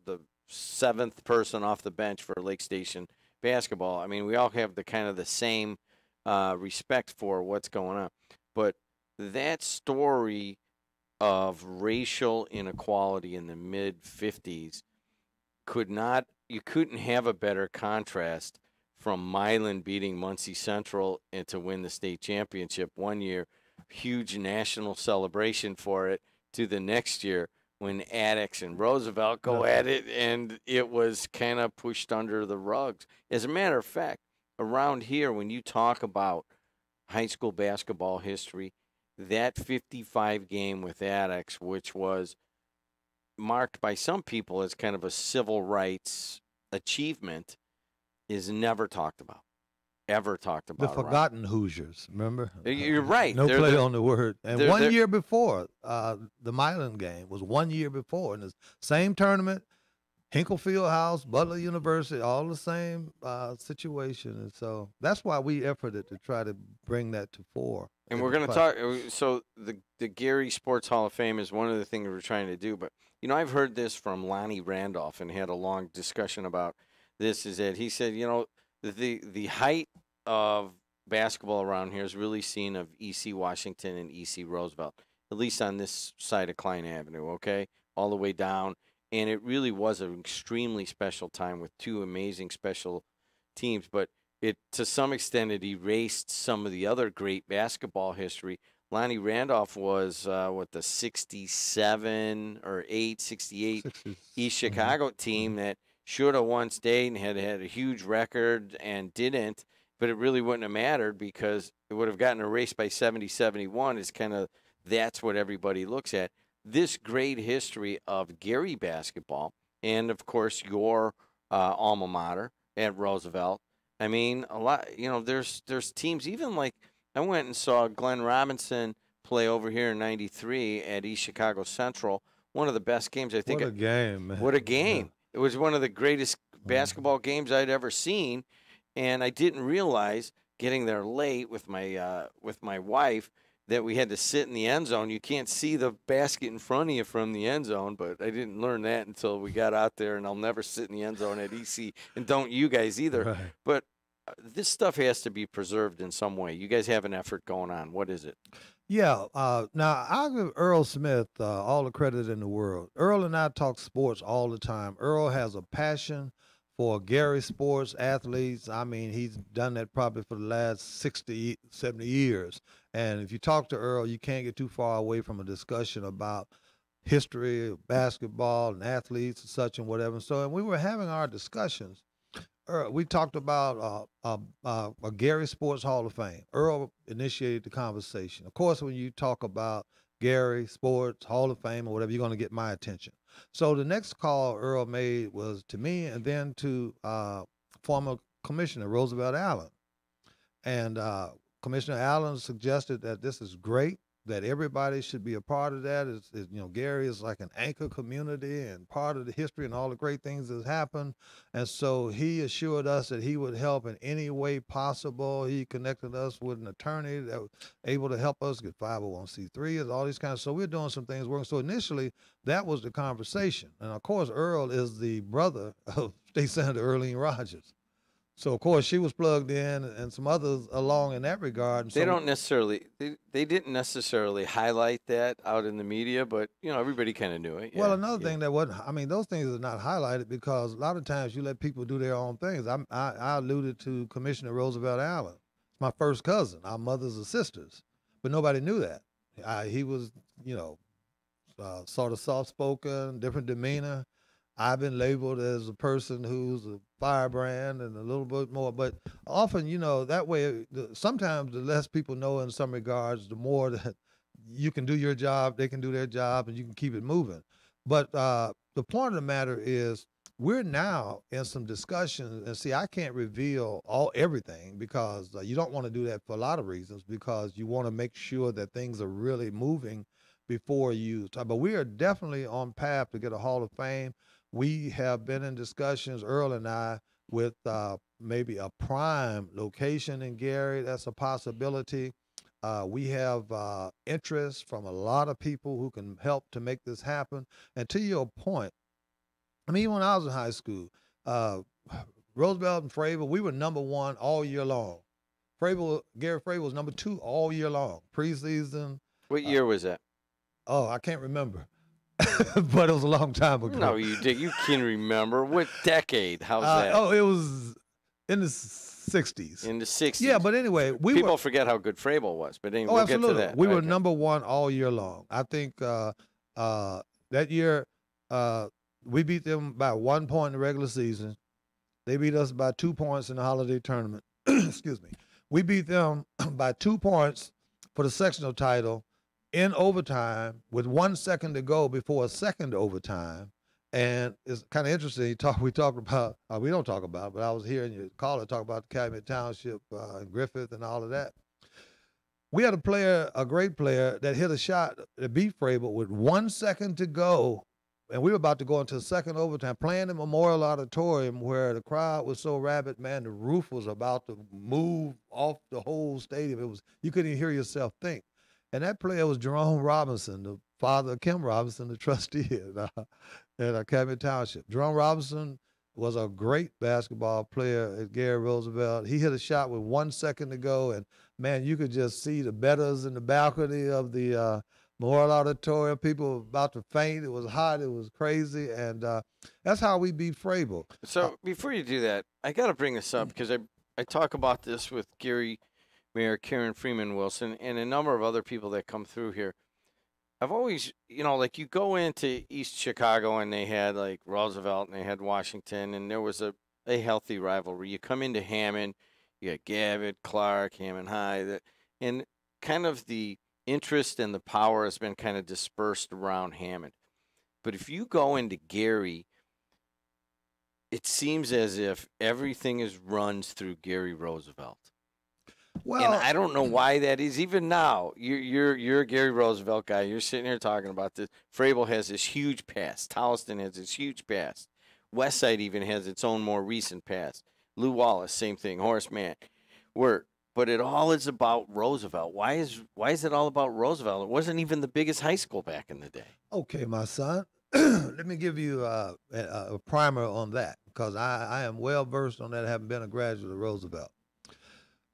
seventh person off the bench for Lake Station basketball. I mean, we all have the same respect for what's going on. But that story of racial inequality in the mid-'50s could not you couldn't have a better contrast from Milan beating Muncie Central and to win the state championship one year, huge national celebration for it, to the next year when Attucks and Roosevelt go at it, and it was kind of pushed under the rugs. As a matter of fact, around here, when you talk about high school basketball history, that 55 game with Attucks, which was marked by some people as kind of a civil rights achievement, is never talked about. Ever talked about. The forgotten Hoosiers, remember? You're right. No They're play on the word. And they're- 1 year before, the Milan game was 1 year before. In the same tournament, Hinkle Fieldhouse, Butler University, all the same situation. And so that's why we efforted to try to bring that to fore. And we're going to talk. So the Gary Sports Hall of Fame is one of the things we're trying to do. But, you know, I've heard this from Lonnie Randolph and had a long discussion about this, is that he said, you know, the height of basketball around here is really seen of E.C. Washington and E.C. Roosevelt, at least on this side of Klein Avenue, okay, all the way down. And it really was an extremely special time with two amazing special teams. But it, to some extent, it erased some of the other great basketball history. Lonnie Randolph was, the 67 or 68 East Chicago team that should have won state and had a huge record and didn't, but it really wouldn't have mattered because it would have gotten erased by 70-71. Is kind of, that's what everybody looks at. This great history of Gary basketball and, of course, your alma mater at Roosevelt. I mean, a lot, you know, there's teams, even like I went and saw Glenn Robinson play over here in '93 at East Chicago Central. One of the best games, I think. What a game, man. What a game. It was one of the greatest basketball games I'd ever seen, and I didn't realize, getting there late with my wife, that we had to sit in the end zone. You can't see the basket in front of you from the end zone, but I didn't learn that until we got out there, and I'll never sit in the end zone at EC, and don't you guys either. Right. But this stuff has to be preserved in some way. You guys have an effort going on. What is it? Yeah. Now, I'll give Earl Smith all the credit in the world. Earl and I talk sports all the time. Earl has a passion for Gary sports, athletes. I mean, he's done that probably for the last 60, 70 years. And if you talk to Earl, you can't get too far away from a discussion about history of basketball and athletes and such and whatever. So, and we were having our discussions. We talked about a Gary Sports Hall of Fame. Earl initiated the conversation. Of course, when you talk about Gary Sports Hall of Fame or whatever, you're going to get my attention. So the next call Earl made was to me and then to former Commissioner Roosevelt Allen. And Commissioner Allen suggested that this is great, that everybody should be a part of that. You know, Gary is like an anchor community and part of the history and all the great things that happened. And so he assured us that he would help in any way possible. He connected us with an attorney that was able to help us get 501c3 and all these kinds. So we're doing some things working. So initially, that was the conversation. And of course, Earl is the brother of State Senator Earlene Rogers. So, of course, she was plugged in and some others along in that regard. And They so, don't necessarily, they didn't necessarily highlight that out in the media, but, you know, everybody kind of knew it. Well, another thing that wasn't, I mean, those things are not highlighted because a lot of times you let people do their own things. I alluded to Commissioner Roosevelt Allen. It's my first cousin. Our mothers are sisters, but nobody knew that. He was, you know, sort of soft-spoken, different demeanor. I've been labeled as a person who's a firebrand and a little bit more, but often, you know, that way, sometimes the less people know in some regards, the more that you can do your job, they can do their job, and you can keep it moving. But the point of the matter is, we're now in some discussions, and see, I can't reveal everything because you don't want to do that for a lot of reasons, because you want to make sure that things are really moving before you. But we are definitely on path to get a Hall of Fame. We have been in discussions, Earl and I, with maybe a prime location in Gary. That's a possibility. We have interest from a lot of people who can help to make this happen. And to your point, I mean, when I was in high school, Roosevelt and Fravel, we were number one all year long. Gary Fravel was number two all year long, preseason. What year was that? Oh, I can't remember. but it was a long time ago. No, you did. You can remember. What decade? How's that? Oh, it was in the 60s. In the 60s. Yeah, but anyway, people forget how good Frable was. But anyway, Oh, we'll absolutely. get to that. We were Okay. number one all year long. I think that year we beat them by 1 point in the regular season. They beat us by 2 points in the holiday tournament. Excuse me. We beat them by 2 points for the sectional title in overtime with 1 second to go before a second overtime. And it's kind of interesting. We talked about, we don't talk about, but I was hearing your caller talk about the Calumet Township and Griffith and all of that. We had a great player that hit a shot that beat Frable with 1 second to go. And we were about to go into the second overtime, playing in Memorial Auditorium where the crowd was so rabid, man, the roof was about to move off the whole stadium. It was, you couldn't even hear yourself think. And that player was Jerome Robinson, the father of Kim Robinson, the trustee at Calumet Township. Jerome Robinson was a great basketball player at Gary Roosevelt. He hit a shot with 1 second to go, and, man, you could just see the bettors in the balcony of the Memorial Auditorium. People were about to faint. It was hot. It was crazy, and that's how we beat Frable. So before you do that, I got to bring this up because I talk about this with Gary Mayor Karen Freeman Wilson and a number of other people that come through here. I've always, like you go into East Chicago and they had like Roosevelt and they had Washington and there was a healthy rivalry. You come into Hammond, you got Gavitt, Clark, Hammond High, and kind of the interest and the power has been kind of dispersed around Hammond. But if you go into Gary, it seems as if everything runs through Gary Roosevelt. Well, and I don't know why that is. Even now, you're a Gary Roosevelt guy. You're sitting here talking about this. Frable has this huge past. Towson has this huge past. Westside even has its own more recent past. Lou Wallace, same thing. Horace Mann. But it all is about Roosevelt. Why is it all about Roosevelt? It wasn't even the biggest high school back in the day. Okay, my son. Let me give you a primer on that because I am well versed on that, having been a graduate of Roosevelt.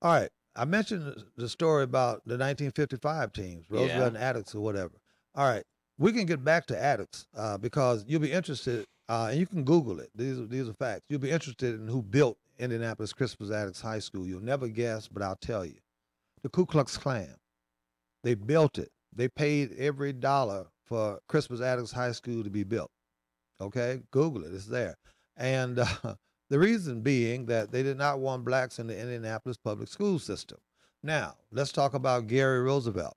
All right. I mentioned the story about the 1955 teams, Roosevelt and Attucks or whatever. All right. We can get back to Attucks because you'll be interested, and you can Google it. These are facts. You'll be interested in who built Indianapolis Crispus Attucks High School. You'll never guess, but I'll tell you. The Ku Klux Klan. They built it. They paid every dollar for Crispus Attucks High School to be built. Okay? Google it. It's there. And the reason being that they did not want blacks in the Indianapolis public school system. Now, let's talk about Gary Roosevelt.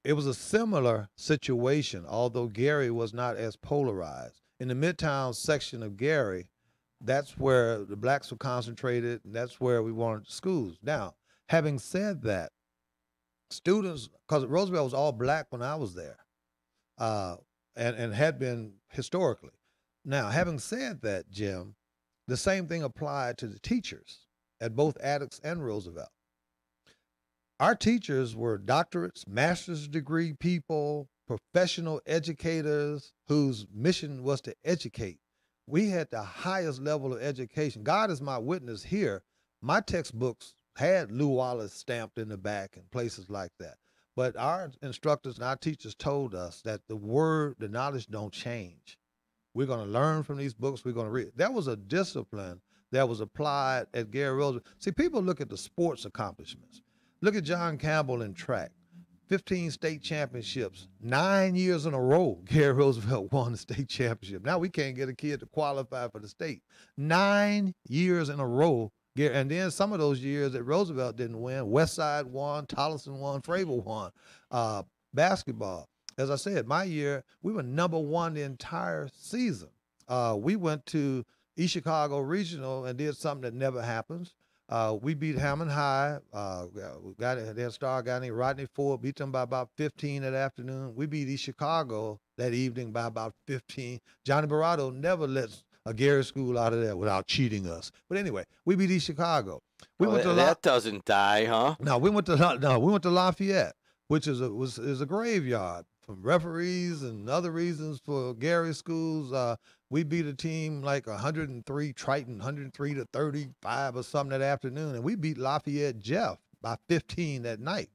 It was a similar situation, although Gary was not as polarized. In the Midtown section of Gary, that's where the blacks were concentrated, and that's where we wanted schools. Now, having said that, students, because Roosevelt was all black when I was there, and had been historically. Now, having said that, Jim, the same thing applied to the teachers at both Attucks and Roosevelt. Our teachers were doctorates, master's degree people, professional educators whose mission was to educate. We had the highest level of education. God is my witness here. My textbooks had Lou Wallace stamped in the back and places like that. But our instructors and our teachers told us that the knowledge don't change. We're going to learn from these books. We're going to read. That was a discipline that was applied at Gary Roosevelt. See, people look at the sports accomplishments. Look at John Campbell in track. 15 state championships, 9 years in a row. Gary Roosevelt won the state championship. Now we can't get a kid to qualify for the state. 9 years in a row. And then some of those years that Roosevelt didn't win, Westside won, Tolleson won, Frable won. Basketball. As I said, my year, we were number one the entire season. We went to East Chicago Regional and did something that never happens. We beat Hammond High. Their star guy named Rodney Ford, beat them by about 15 that afternoon. We beat East Chicago that evening by about 15. Johnny Barato never lets a Gary school out of there without cheating us. But anyway, we beat East Chicago. That doesn't die, huh? No, we went to Lafayette, which is a graveyard from referees and other reasons for Gary schools. We beat a team like 103 Triton, 103-35 or something that afternoon, and we beat Lafayette Jeff by 15 that night.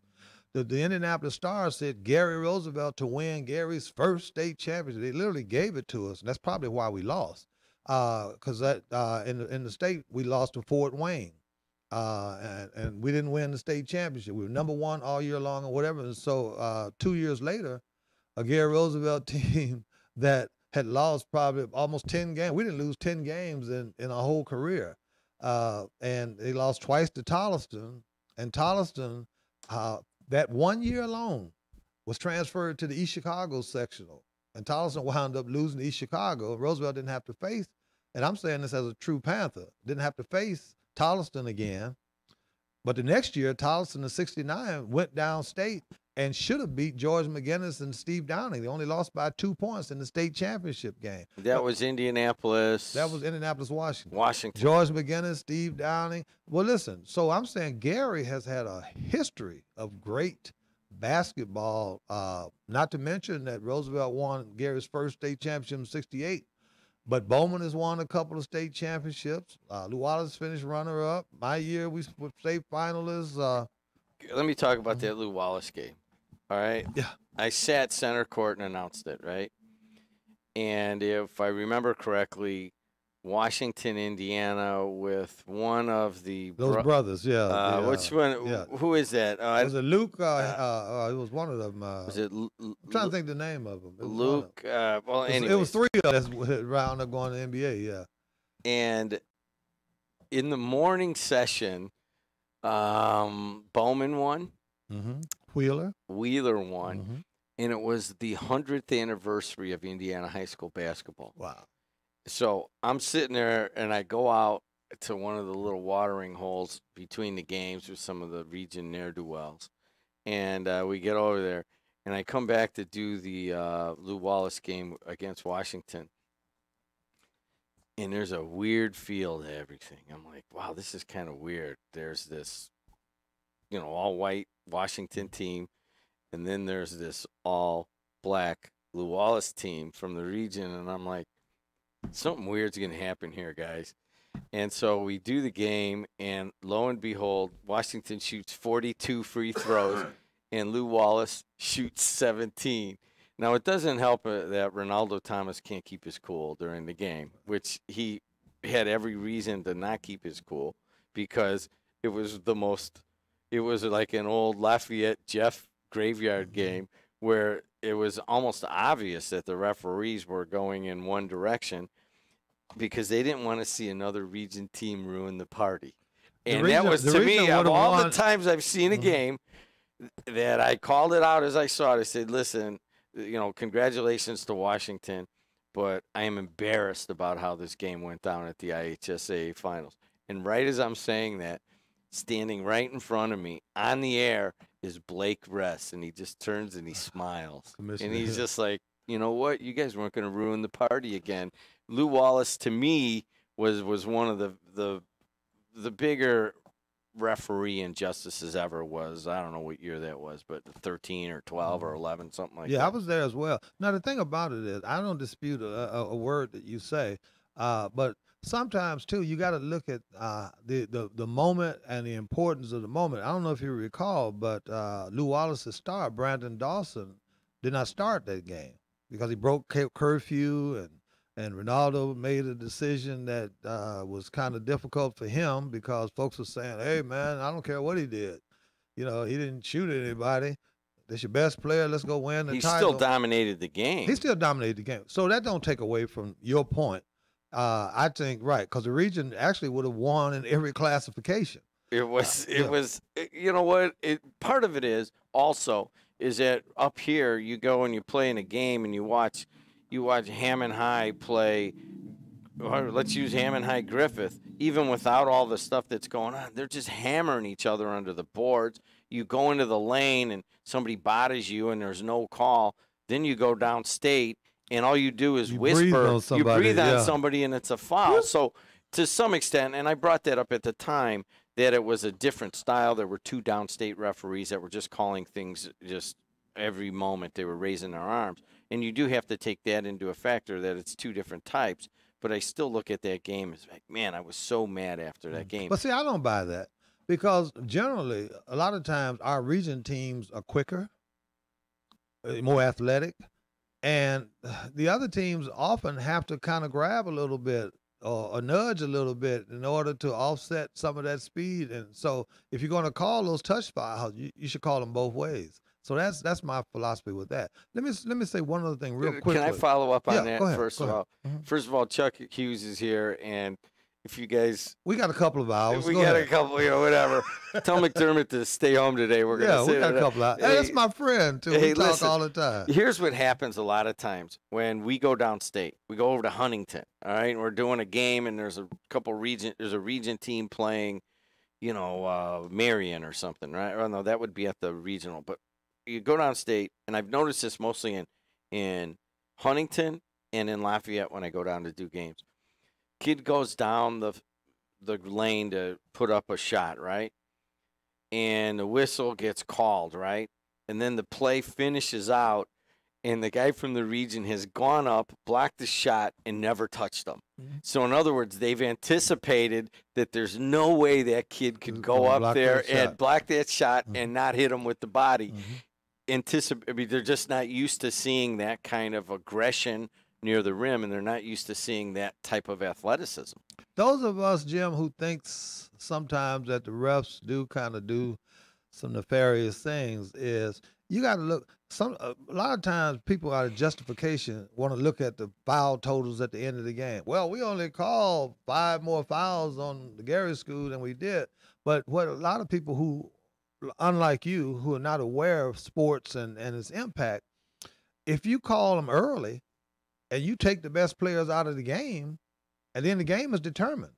the Indianapolis Star said Gary Roosevelt to win Gary's first state championship. They literally gave it to us, and that's probably why we lost. Because in the state we lost to Fort Wayne, and we didn't win the state championship. We were number one all year long or whatever. And so 2 years later, a Gary Roosevelt team that had lost probably almost 10 games. We didn't lose 10 games in our whole career. And they lost twice to Tolleson. And Tolleson, that 1 year alone, was transferred to the East Chicago sectional. And Tolleson wound up losing to East Chicago. Roosevelt didn't have to face, and I'm saying this as a true Panther, didn't have to face Tolleson again. But the next year, Tolleson in '69 went downstate and should have beat George McGinnis and Steve Downing. They only lost by 2 points in the state championship game. That was Indianapolis. That was Indianapolis, Washington. Washington. George McGinnis, Steve Downing. Well, listen, so I'm saying Gary has had a history of great basketball, not to mention that Roosevelt won Gary's first state championship in '68. But Bowman has won a couple of state championships. Lou Wallace finished runner-up. My year, we were state finalists. Let me talk about that Lou Wallace game. All right? Yeah. I sat center court and announced it, right? And if I remember correctly, Washington, Indiana, with one of the Those brothers, yeah. Which one? Yeah. Who is that? Was it Luke? It was one of them. Was it? I'm trying to think the name of them. Luke. Well, anyway, it was three of us that round up going to the NBA. Yeah. And in the morning session, Bowman won. Mm-hmm. Wheeler won. Mm-hmm. And it was the 100th anniversary of Indiana high school basketball. Wow. So I'm sitting there, and I go out to one of the little watering holes between the games with some of the region ne'er-do-wells. And we get over there, and I come back to do the Lou Wallace game against Washington. And there's a weird feel to everything. I'm like, wow, this is kind of weird. There's this, all-white Washington team, and then there's this all-black Lou Wallace team from the region, and I'm like, something weird's going to happen here, guys. And so we do the game, and lo and behold, Washington shoots 42 free throws, and Lou Wallace shoots 17. Now, it doesn't help that Ronaldo Thomas can't keep his cool during the game, which he had every reason to not keep his cool, because it was like an old Lafayette Jeff graveyard game where it was almost obvious that the referees were going in one direction because they didn't want to see another region team ruin the party. And that was, to me, of all the times I've seen a game, that I called it out as I saw it. I said, listen, congratulations to Washington, but I am embarrassed about how this game went down at the IHSA finals. And right as I'm saying that, standing right in front of me on the air is Blake Ress, and he just turns and he smiles. And he's just like, you know what? You guys weren't going to ruin the party again. Lou Wallace, to me, was one of the bigger referee injustices ever was. I don't know what year that was, but 13 or 12 or 11, something like that. Yeah, I was there as well. Now, the thing about it is, I don't dispute a word that you say, but sometimes, too, you got to look at the moment and the importance of the moment. I don't know if you recall, but Lou Wallace's star, Brandon Dawson, did not start that game because he broke curfew, and Ronaldo made a decision that was kind of difficult for him because folks were saying, hey, man, I don't care what he did. He didn't shoot at anybody. That's your best player. Let's go win the title. He still dominated the game. He still dominated the game. So that don't take away from your point. I think, right, because the region actually would have won in every classification. It was, you know what? Part of it is also is that up here you go and you play in a game and you watch Hammond High play, or let's use Hammond High Griffith, even without all the stuff that's going on. They're just hammering each other under the boards. You go into the lane and somebody bodies you and there's no call. Then you go downstate and all you do is whisper. You breathe on somebody and it's a foul. So to some extent, and I brought that up at the time, that it was a different style. There were two downstate referees that were just calling things just every moment. They were raising their arms. And you do have to take that into a factor that it's two different types. But I still look at that game as like, man, I was so mad after that game. But see, I don't buy that because generally, a lot of times our region teams are quicker, more athletic, and the other teams often have to kind of grab a little bit or nudge a little bit in order to offset some of that speed. And so if you're going to call those touch fouls, you should call them both ways. So that's my philosophy with that. Let me say one other thing real quickly. Can I follow up on Yeah, that go ahead, first go of ahead. all? Mhm. First of all, Chuck Hughes is here, and if you guys, We got a couple of hours. we Go got ahead. a couple, whatever. Tell McDermott to stay home today. We're gonna Yeah, we say got a that. couple of hours. Hey, that's my friend too. Hey, We talk listen, all the time. Here's what happens a lot of times when we go downstate. We go over to Huntington, all right, and we're doing a game, and there's a region team playing, Marion or something, right? Oh no, that would be at the regional. But you go downstate, and I've noticed this mostly in Huntington and in Lafayette when I go down to do games. Kid goes down the lane to put up a shot, right? And the whistle gets called, right? And then the play finishes out, and the guy from the region has gone up, blocked the shot, and never touched them. Mm-hmm. So, in other words, they've anticipated that there's no way that kid could go up there and block that shot and not hit him with the body. They're just not used to seeing that kind of aggression near the rim, and they're not used to seeing that type of athleticism. Those of us, Jim, who thinks sometimes that the refs do some nefarious things, is you got to look. A lot of times, people out of justification want to look at the foul totals at the end of the game. Well, we only called 5 more fouls on the Gary School than we did. But what a lot of people who, unlike you, who are not aware of sports and its impact, if you call them early and you take the best players out of the game, and then the game is determined.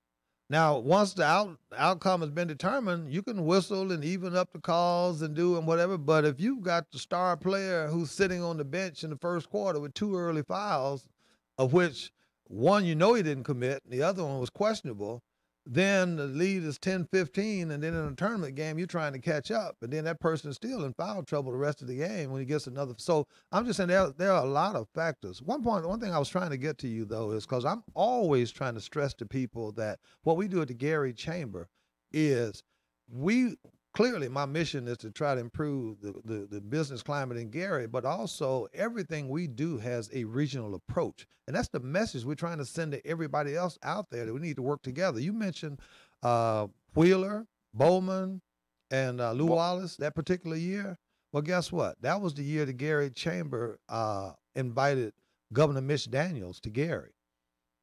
Now, once the outcome has been determined, you can whistle and even up the calls and do and whatever. But if you've got the star player who's sitting on the bench in the first quarter with 2 early fouls, of which one he didn't commit, and the other one was questionable, then the lead is 10-15, and then in a tournament game, you're trying to catch up, and then that person is still in foul trouble the rest of the game when he gets another. So I'm just saying there are a lot of factors. One thing I was trying to get to you, though, is because I'm always trying to stress to people that what we do at the Gary Chamber is clearly my mission is to try to improve the business climate in Gary, but also everything we do has a regional approach. And that's the message we're trying to send to everybody else out there, that we need to work together. You mentioned Wheeler, Bowman, and Lou Wallace that particular year. Well, guess what? That was the year the Gary Chamber invited Governor Mitch Daniels to Gary.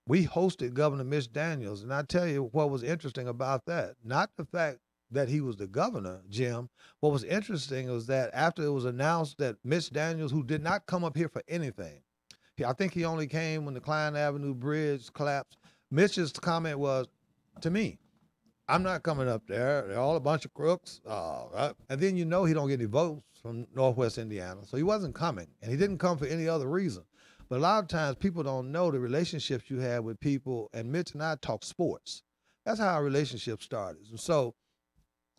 We hosted Governor Mitch Daniels, and I tell you what was interesting about that. Not the fact that he was the governor, Jim. What was interesting was that after it was announced that Mitch Daniels, who did not come up here for anything, I think he only came when the Klein Avenue Bridge collapsed. Mitch's comment was, to me, I'm not coming up there. They're all a bunch of crooks. Right? And then he don't get any votes from Northwest Indiana. So he wasn't coming, and he didn't come for any other reason. But a lot of times people don't know the relationships you have with people, and Mitch and I talk sports. That's how our relationship started. And so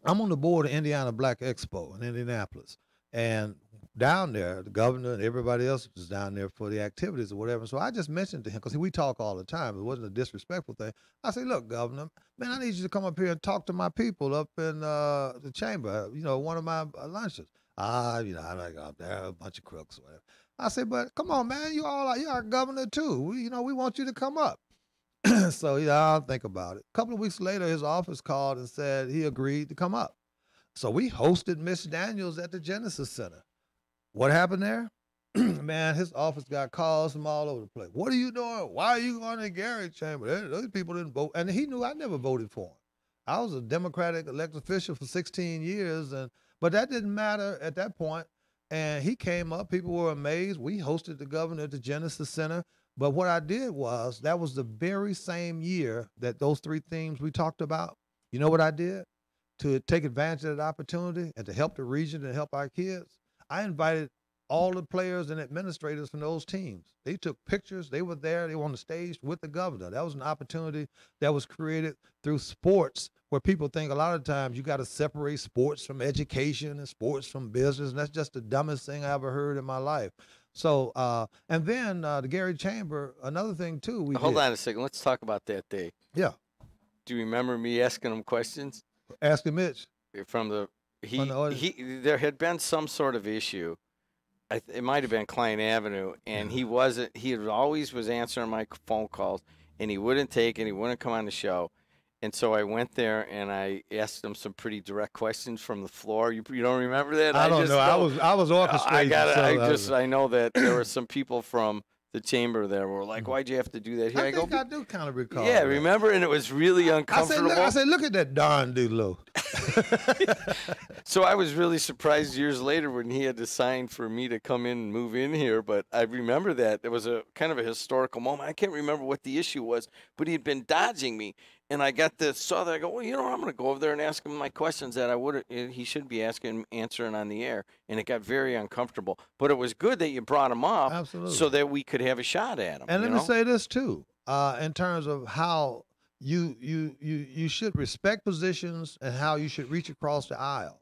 I'm on the board of Indiana Black Expo in Indianapolis, and down there, the governor and everybody else was down there for the activities or whatever. So I just mentioned to him, because we talk all the time. It wasn't a disrespectful thing. I say, look, Governor, man, I need you to come up here and talk to my people up in the chamber, one of my lunches. I'm not up there, a bunch of crooks or whatever. I said, but come on, man, you're our governor too. We want you to come up. So I'll think about it. A couple of weeks later, his office called and said he agreed to come up. So we hosted Miss Daniels at the Genesis Center. What happened there? Man, his office got calls from all over the place. What are you doing? Why are you going to the Gary Chamber? Those people didn't vote. And he knew I never voted for him. I was a Democratic elected official for 16 years, but that didn't matter at that point. And he came up. People were amazed. We hosted the governor at the Genesis Center. But what I did was, that was the very same year that those 3 themes we talked about. You know what I did? To take advantage of that opportunity and to help the region and help our kids, I invited all the players and administrators from those teams. They took pictures. They were there. They were on the stage with the governor. That was an opportunity that was created through sports, where people think a lot of times you got to separate sports from education and sports from business. And that's just the dumbest thing I ever heard in my life. So, and then the Gary Chamber, another thing too. Hold on a second. Let's talk about that day. Yeah. Do you remember me asking them questions? Asking Mitch. From the there had been some sort of issue. It might have been Klein Avenue, and he always was answering my phone calls, and he wouldn't take it. He wouldn't come on the show. And so I went there and I asked him some pretty direct questions from the floor. You don't remember that? I don't know. I was orchestrating. I know that there were some people from the chamber there were like, "Why'd you have to do that?" Here I think I do kind of recall. Yeah, that. Remember? And it was really uncomfortable. I said, look at that darn Dulo. So I was really surprised years later when he had to sign for me to come in and move in here. But I remember that. It was a kind of a historical moment. I can't remember what the issue was, but he had been dodging me. And I saw that. I go, well, you know what? I'm going to go over there and ask him my questions that he should be answering on the air. And it got very uncomfortable. But it was good that you brought him up. Absolutely. So that we could have a shot at him. And let me say this, too, in terms of how you should respect positions and how you should reach across the aisle.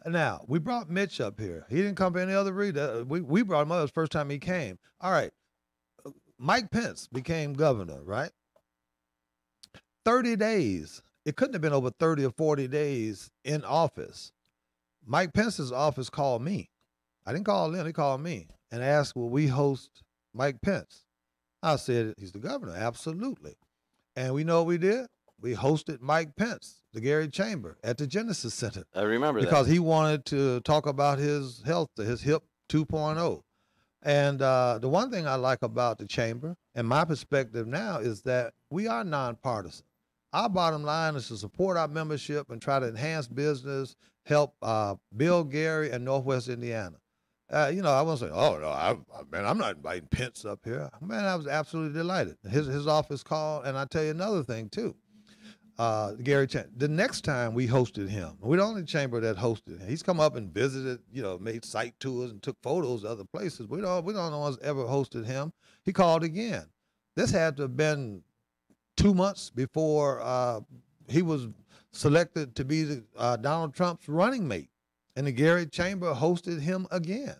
Now, we brought Mitch up here. He didn't come for any other reason. We brought him up. It was the first time he came. All right. Mike Pence became governor, right? 30 days. It couldn't have been over 30 or 40 days in office. Mike Pence's office called me. I didn't call him. He called me and asked, will we host Mike Pence? I said, he's the governor. Absolutely. And we know what we did? We hosted Mike Pence, the Gary Chamber, at the Genesis Center. I remember that. Because he wanted to talk about his health, his HIP 2.0. And the one thing I like about the chamber, and my perspective now, is that we are nonpartisan. Our bottom line is to support our membership and try to enhance business, help build Gary and Northwest Indiana. I won't say, oh, no, man, I'm not inviting Pence up here. Man, I was absolutely delighted. His office called, and I tell you another thing, too. Gary Chamber. The next time we hosted him, we're the only chamber that hosted him. He's come up and visited, made site tours and took photos of other places. We don't know one's ever hosted him. He called again. This had to have been 2 months before he was selected to be Donald Trump's running mate. And the Gary Chamber hosted him again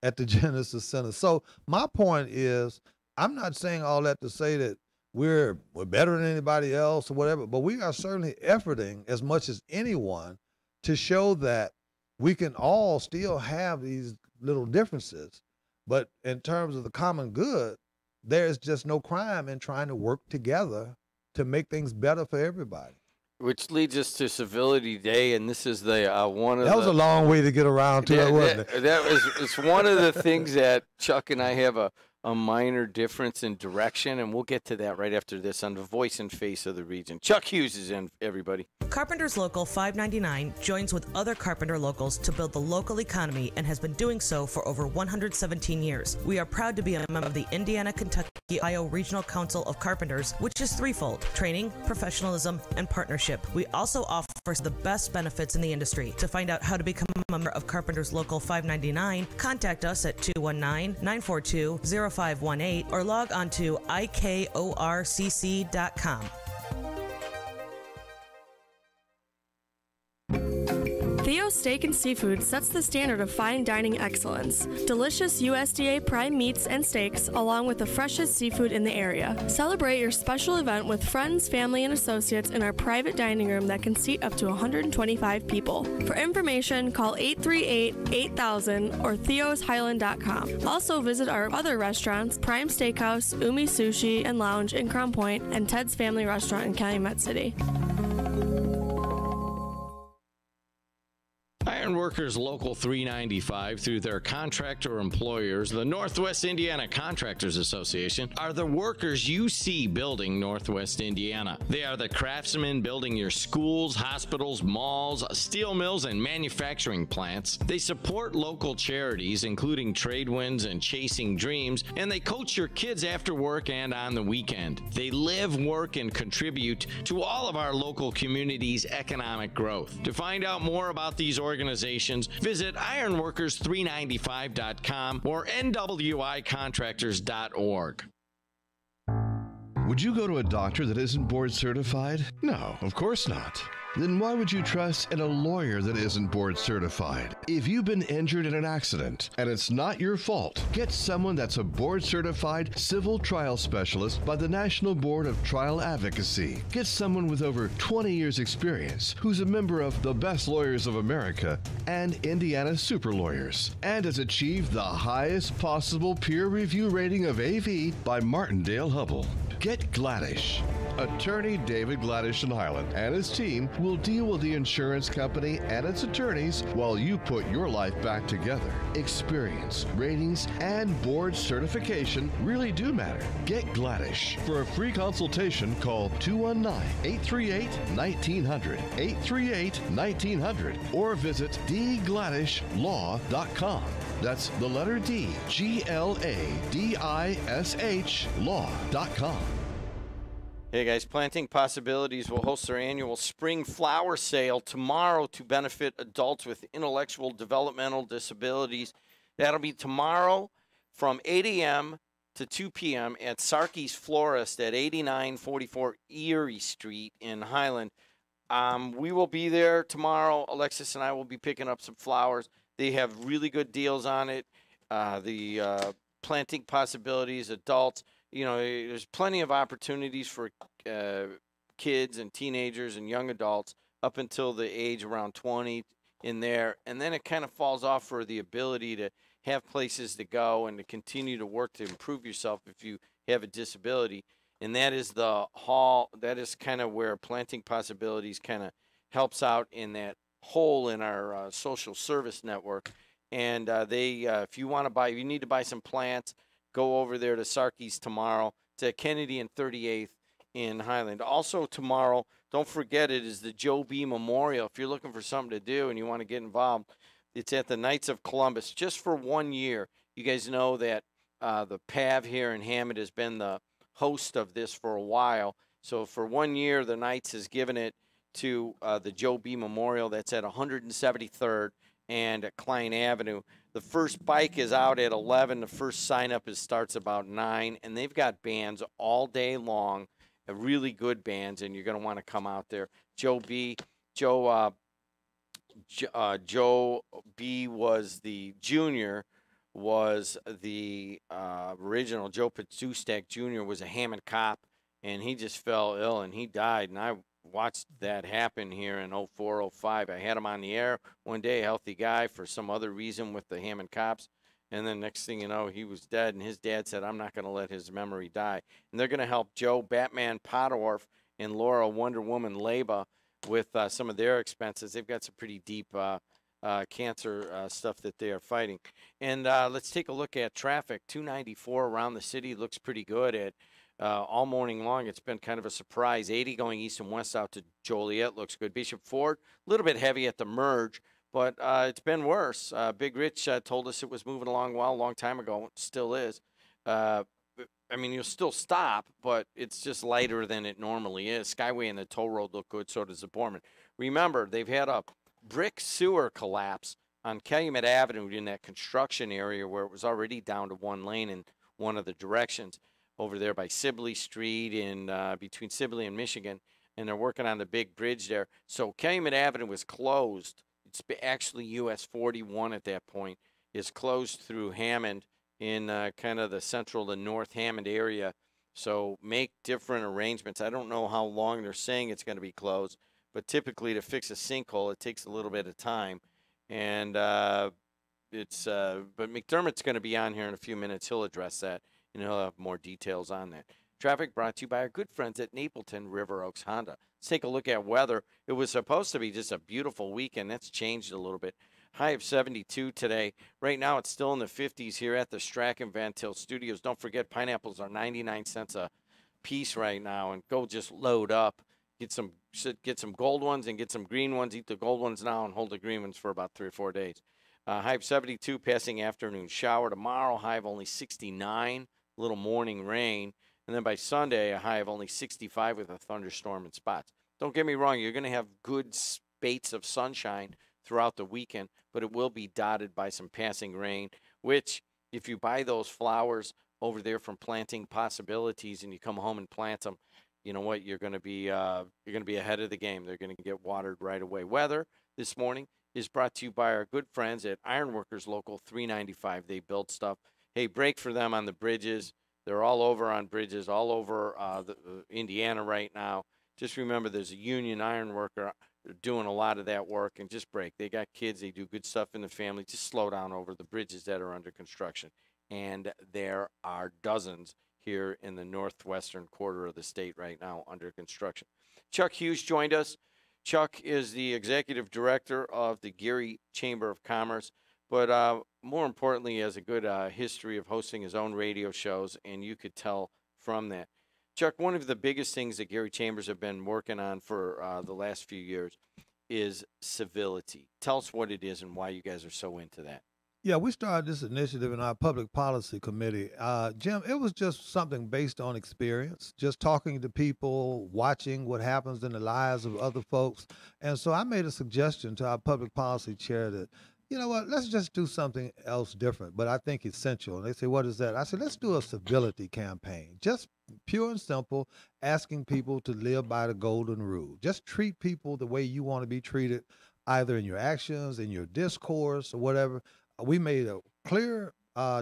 at the Genesis Center. So my point is, I'm not saying all that to say that we're better than anybody else or whatever, but we are certainly efforting as much as anyone to show that we can all still have these little differences. But in terms of the common good, there is just no crime in trying to work together to make things better for everybody. Which leads us to Civility Day, and this is the one of that was a long way to get around to it, wasn't it? It's one of the things that Chuck and I have a minor difference in direction, and we'll get to that right after this on the voice and face of the region. Chuck Hughes is in, everybody. Carpenters Local 599 joins with other Carpenter locals to build the local economy and has been doing so for over 117 years. We are proud to be a member of the Indiana, Kentucky, Ohio Regional Council of Carpenters, which is threefold: training, professionalism, and partnership. We also offer the best benefits in the industry. To find out how to become a member of Carpenters Local 599, contact us at 219-942-0518 or log on to ikorcc.com. Theo's Steak and Seafood sets the standard of fine dining excellence. Delicious USDA prime meats and steaks, along with the freshest seafood in the area. Celebrate your special event with friends, family, and associates in our private dining room that can seat up to 125 people. For information, call 838-8000 or theoshighland.com. Also visit our other restaurants, Prime Steakhouse, Umi Sushi and Lounge in Crown Point, and Ted's Family Restaurant in Calumet City. Ironworkers Local 395, through their contractor employers, the Northwest Indiana Contractors Association, are the workers you see building Northwest Indiana. They are the craftsmen building your schools, hospitals, malls, steel mills, and manufacturing plants. They support local charities, including Tradewinds and Chasing Dreams, and they coach your kids after work and on the weekend. They live, work, and contribute to all of our local communities' economic growth. To find out more about these organizations, visit ironworkers395.com or nwicontractors.org. Would you go to a doctor that isn't board certified? No, of course not. Then why would you trust in a lawyer that isn't board certified? If you've been injured in an accident and it's not your fault, get someone that's a board certified civil trial specialist by the National Board of Trial Advocacy. Get someone with over 20 years experience who's a member of the Best Lawyers of America and Indiana Super Lawyers and has achieved the highest possible peer review rating of AV by Martindale Hubbell. Get Gladish. Attorney David Gladish in Highland and his team will deal with the insurance company and its attorneys while you put your life back together. Experience, ratings, and board certification really do matter. Get Gladish. For a free consultation, call 219-838-1900, 838-1900, or visit dgladishlaw.com. That's the letter D, Gladish law.com. Hey guys, Planting Possibilities will host their annual spring flower sale tomorrow to benefit adults with intellectual developmental disabilities. That'll be tomorrow from 8 a.m. to 2 p.m. at Sarkey's Florist at 8944 Erie Street in Highland. We will be there tomorrow. Alexis and I will be picking up some flowers. They have really good deals on it. The Planting Possibilities, adults. You know, there's plenty of opportunities for kids and teenagers and young adults up until the age around 20 in there. And then it kind of falls off for the ability to have places to go and to continue to work to improve yourself if you have a disability. And that is the hall. That is kind of where Planting Possibilities kind of helps out in that hole in our social service network. And if you want to buy, if you need to buy some plants, go over there to Sarkey's tomorrow. It's at Kennedy and 38th in Highland. Also tomorrow, don't forget, it is the Joe B. Memorial. If you're looking for something to do and you want to get involved, it's at the Knights of Columbus just for 1 year. You guys know that the PAV here in Hammond has been the host of this for a while. So for 1 year, the Knights has given it to the Joe B. Memorial. That's at 173rd and at Klein Avenue. The first bike is out at 11. The first sign-up starts about 9. And they've got bands all day long, really good bands, and you're going to want to come out there. Joe B. was the junior, was the original. Joe Pazustak Jr. was a Hammond cop, and he just fell ill, and he died. And I watched that happen here in 04, 05. I had him on the air one day, a healthy guy, for some other reason with the Hammond cops. And then next thing you know, he was dead, and his dad said, I'm not going to let his memory die. And they're going to help Joe Batman Potterworth and Laura Wonder Woman Leba with some of their expenses. They've got some pretty deep cancer stuff that they are fighting. And let's take a look at traffic. 294 around the city looks pretty good at all morning long. It's been kind of a surprise. 80 going east and west out to Joliet looks good. Bishop Ford, a little bit heavy at the merge, but it's been worse. Big Rich told us it was moving along well a long time ago. It still is. I mean, you'll still stop, but it's just lighter than it normally is. Skyway and the toll road look good, so does the Borman. Remember, they've had a brick sewer collapse on Calumet Avenue in that construction area where it was already down to one lane in one of the directions over there by Sibley Street in between Sibley and Michigan, and they're working on the big bridge there. So Calumet Avenue was closed. It's actually US 41 at that point, is closed through Hammond in kind of the central to North Hammond area. So make different arrangements. I don't know how long they're saying it's going to be closed, but typically to fix a sinkhole, it takes a little bit of time. And but McDermott's going to be on here in a few minutes. He'll address that, and he'll have more details on that. Traffic brought to you by our good friends at Napleton River Oaks Honda. Let's take a look at weather. It was supposed to be just a beautiful weekend. That's changed a little bit. High of 72 today. Right now it's still in the 50s here at the Strachan Van Til Studios. Don't forget, pineapples are 99 cents a piece right now, and go just load up. Get some gold ones and get some green ones. Eat the gold ones now and hold the green ones for about 3 or 4 days. High of 72, passing afternoon shower. Tomorrow, high of only 69, a little morning rain. And then by Sunday, a high of only 65 with a thunderstorm in spots. Don't get me wrong, you're going to have good spates of sunshine throughout the weekend, but it will be dotted by some passing rain, which, if you buy those flowers over there from Planting Possibilities and you come home and plant them, you know what? You're going to be ahead of the game. They're going to get watered right away. Weather this morning is brought to you by our good friends at Ironworkers Local 395. They build stuff. Hey, break for them on the bridges. They're all over on bridges, all over Indiana right now. Just remember, there's a union ironworker doing a lot of that work, and just break. They got kids. They do good stuff in the family. Just slow down over the bridges that are under construction. And there are dozens here in the northwestern quarter of the state right now under construction. Chuck Hughes joined us. Chuck is the executive director of the Gary Chamber of Commerce, but more importantly, he has a good history of hosting his own radio shows, and you could tell from that. Chuck, one of the biggest things that Gary Chambers have been working on for the last few years is civility. Tell us what it is and why you guys are so into that. Yeah, we started this initiative in our public policy committee. Jim, it was just something based on experience, just talking to people, watching what happens in the lives of other folks. And so I made a suggestion to our public policy chair that, you know what, let's just do something else different, but I think essential. And they say, what is that? I said, let's do a civility campaign. Just pure and simple, asking people to live by the golden rule. Just treat people the way you want to be treated, either in your actions, in your discourse, or whatever. We made a clear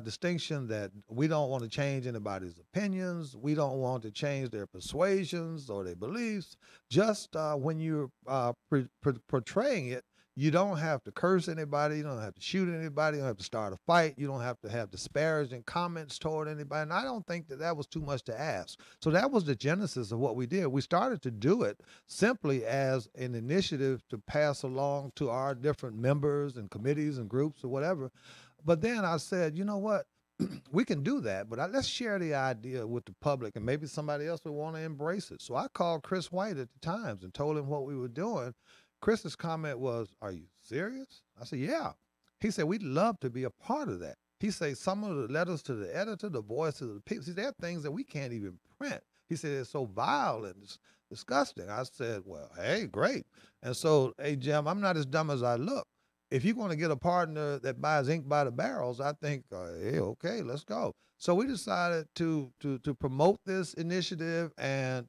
distinction that we don't want to change anybody's opinions. We don't want to change their persuasions or their beliefs. Just when you're portraying it, you don't have to curse anybody. You don't have to shoot anybody. You don't have to start a fight. You don't have to have disparaging comments toward anybody. And I don't think that that was too much to ask. So that was the genesis of what we did. We started to do it simply as an initiative to pass along to our different members and committees and groups or whatever. But then I said, you know what? We can do that, but let's share the idea with the public, and maybe somebody else will want to embrace it. So I called Chris White at the Times and told him what we were doing. Chris's comment was, are you serious? I said, yeah. He said, we'd love to be a part of that. He said, some of the letters to the editor, the voices of the people, see, there are things that we can't even print. He said, it's so vile and it's disgusting. I said, well, hey, great. And so, hey, Jim, I'm not as dumb as I look. If you're going to get a partner that buys ink by the barrels, I think, hey, okay, let's go. So we decided to promote this initiative, and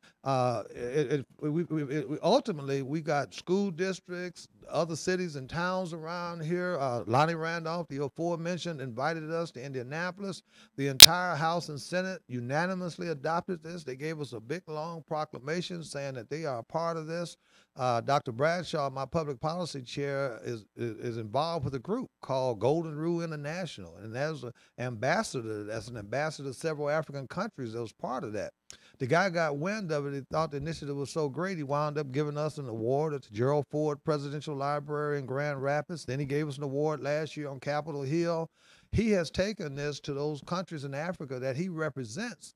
ultimately we got school districts, other cities and towns around here. Lonnie Randolph, the aforementioned, invited us to Indianapolis. The entire House and Senate unanimously adopted this. They gave us a big, long proclamation saying that they are a part of this. Dr. Bradshaw, my public policy chair, is involved with a group called Golden Rule International, and as an ambassador to several African countries that was part of that. The guy got wind of it. He thought the initiative was so great, he wound up giving us an award at the Gerald Ford Presidential Library in Grand Rapids. Then he gave us an award last year on Capitol Hill. He has taken this to those countries in Africa that he represents.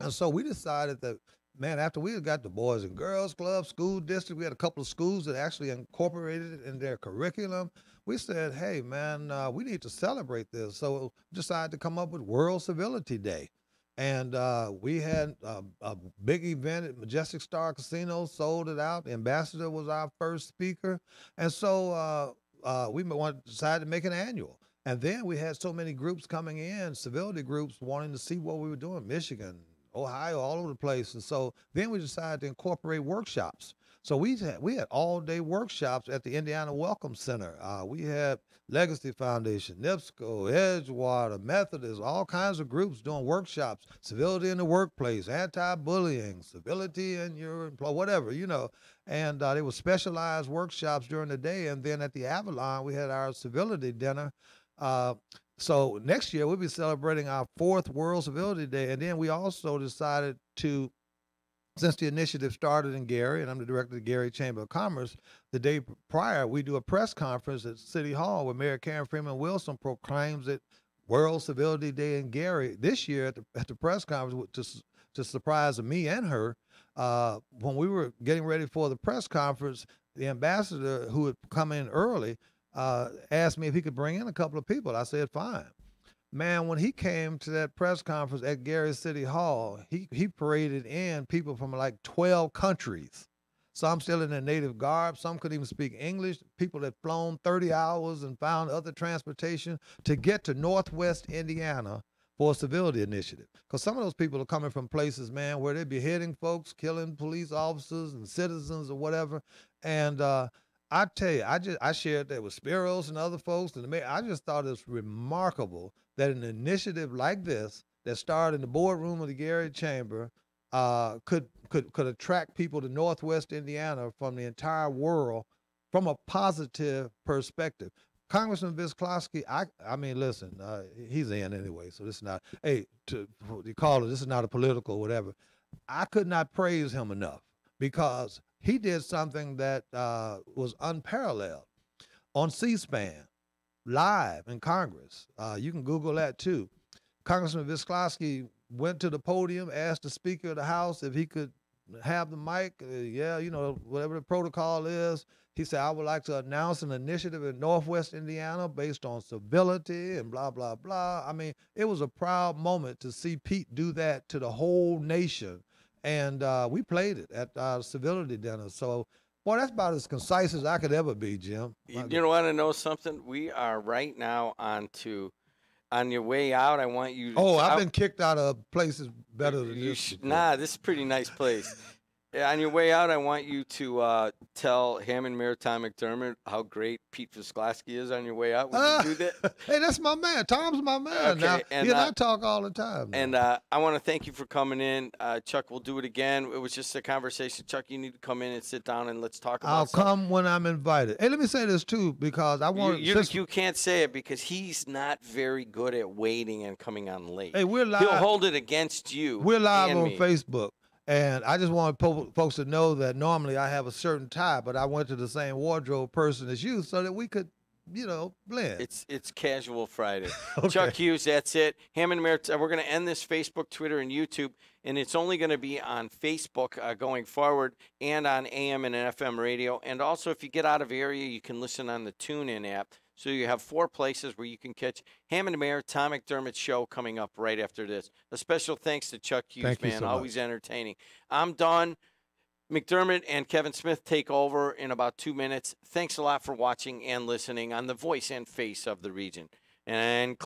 And so we decided that, man, after we had got the Boys and Girls Club, school district, we had a couple of schools that actually incorporated it in their curriculum. We said, hey, man, we need to celebrate this. So we decided to come up with World Civility Day. And we had a big event at Majestic Star Casino, sold it out. The ambassador was our first speaker. And so we decided to make it annual. And then we had so many groups coming in, civility groups wanting to see what we were doing, Michigan, Ohio, all over the place. And so then we decided to incorporate workshops. So we had all-day workshops at the Indiana Welcome Center. We had Legacy Foundation, NIPSCO, Edgewater, Methodist, all kinds of groups doing workshops, civility in the workplace, anti-bullying, civility in your employee, whatever, you know. And they were specialized workshops during the day. And then at the Avalon, we had our civility dinner. So next year, we'll be celebrating our 4th World Civility Day. And then we also decided to, since the initiative started in Gary, and I'm the director of the Gary Chamber of Commerce, the day prior, we do a press conference at City Hall where Mayor Karen Freeman Wilson proclaims it World Civility Day in Gary. This year at the press conference, to surprise me and her, when we were getting ready for the press conference, the ambassador, who had come in early, asked me if he could bring in a couple of people. I said, fine. Man, when he came to that press conference at Gary City Hall, he paraded in people from like 12 countries. Some still in their native garb. Some couldn't even speak English. People had flown 30 hours and found other transportation to get to Northwest Indiana for a civility initiative. Because some of those people are coming from places, man, where they're beheading folks, killing police officers and citizens or whatever. And I tell you, I shared that with Spiros and other folks, and I just thought it was remarkable that an initiative like this that started in the boardroom of the Gary Chamber could attract people to Northwest Indiana from the entire world from a positive perspective. Congressman Visklosky, I mean, listen, he's in anyway, so this is not, hey, you call it, this is not a political whatever. I could not praise him enough because he did something that was unparalleled on C-SPAN, live in Congress. You can Google that too. Congressman Visklosky went to the podium, asked the Speaker of the House if he could have the mic. Yeah, you know, whatever the protocol is. He said, I would like to announce an initiative in Northwest Indiana based on civility and blah, blah, blah. I mean, it was a proud moment to see Pete do that to the whole nation. And we played it at our civility dinner. So, boy, that's about as concise as I could ever be, Jim. You want to know something? We are right now on your way out. I want you to. Oh, I've been kicked out of places better than this. Nah, this is a pretty nice place. On your way out, I want you to tell Hammond Mayor Tom McDermott how great Pete Visklosky is on your way out. Would you do that? Hey, that's my man. Tom's my man. Okay, now, and, he and I talk all the time. Now. And I want to thank you for coming in. Chuck, we'll do it again. It was just a conversation. Chuck, you need to come in and sit down and let's talk about I'll something. come when I'm invited. Hey, let me say this, too, because I want You can't say it because he's not very good at waiting and coming on late. Hey, we're live. He'll hold it against you. We're live and on me. Facebook. And I just want folks to know that normally I have a certain tie, but I went to the same wardrobe person as you so that we could, you know, blend. It's Casual Friday. Okay. Chuck Hughes, that's it. Hammond Mayor, we're going to end this Facebook, Twitter, and YouTube, and it's only going to be on Facebook going forward and on AM and FM radio. And also, if you get out of area, you can listen on the TuneIn app. So you have 4 places where you can catch Hammond Mayor, Tom McDermott's show coming up right after this. A special thanks to Chuck Hughes, Thank you man. so Always much. entertaining. I'm done. McDermott and Kevin Smith take over in about 2 minutes. Thanks a lot for watching and listening on the voice and face of the region. And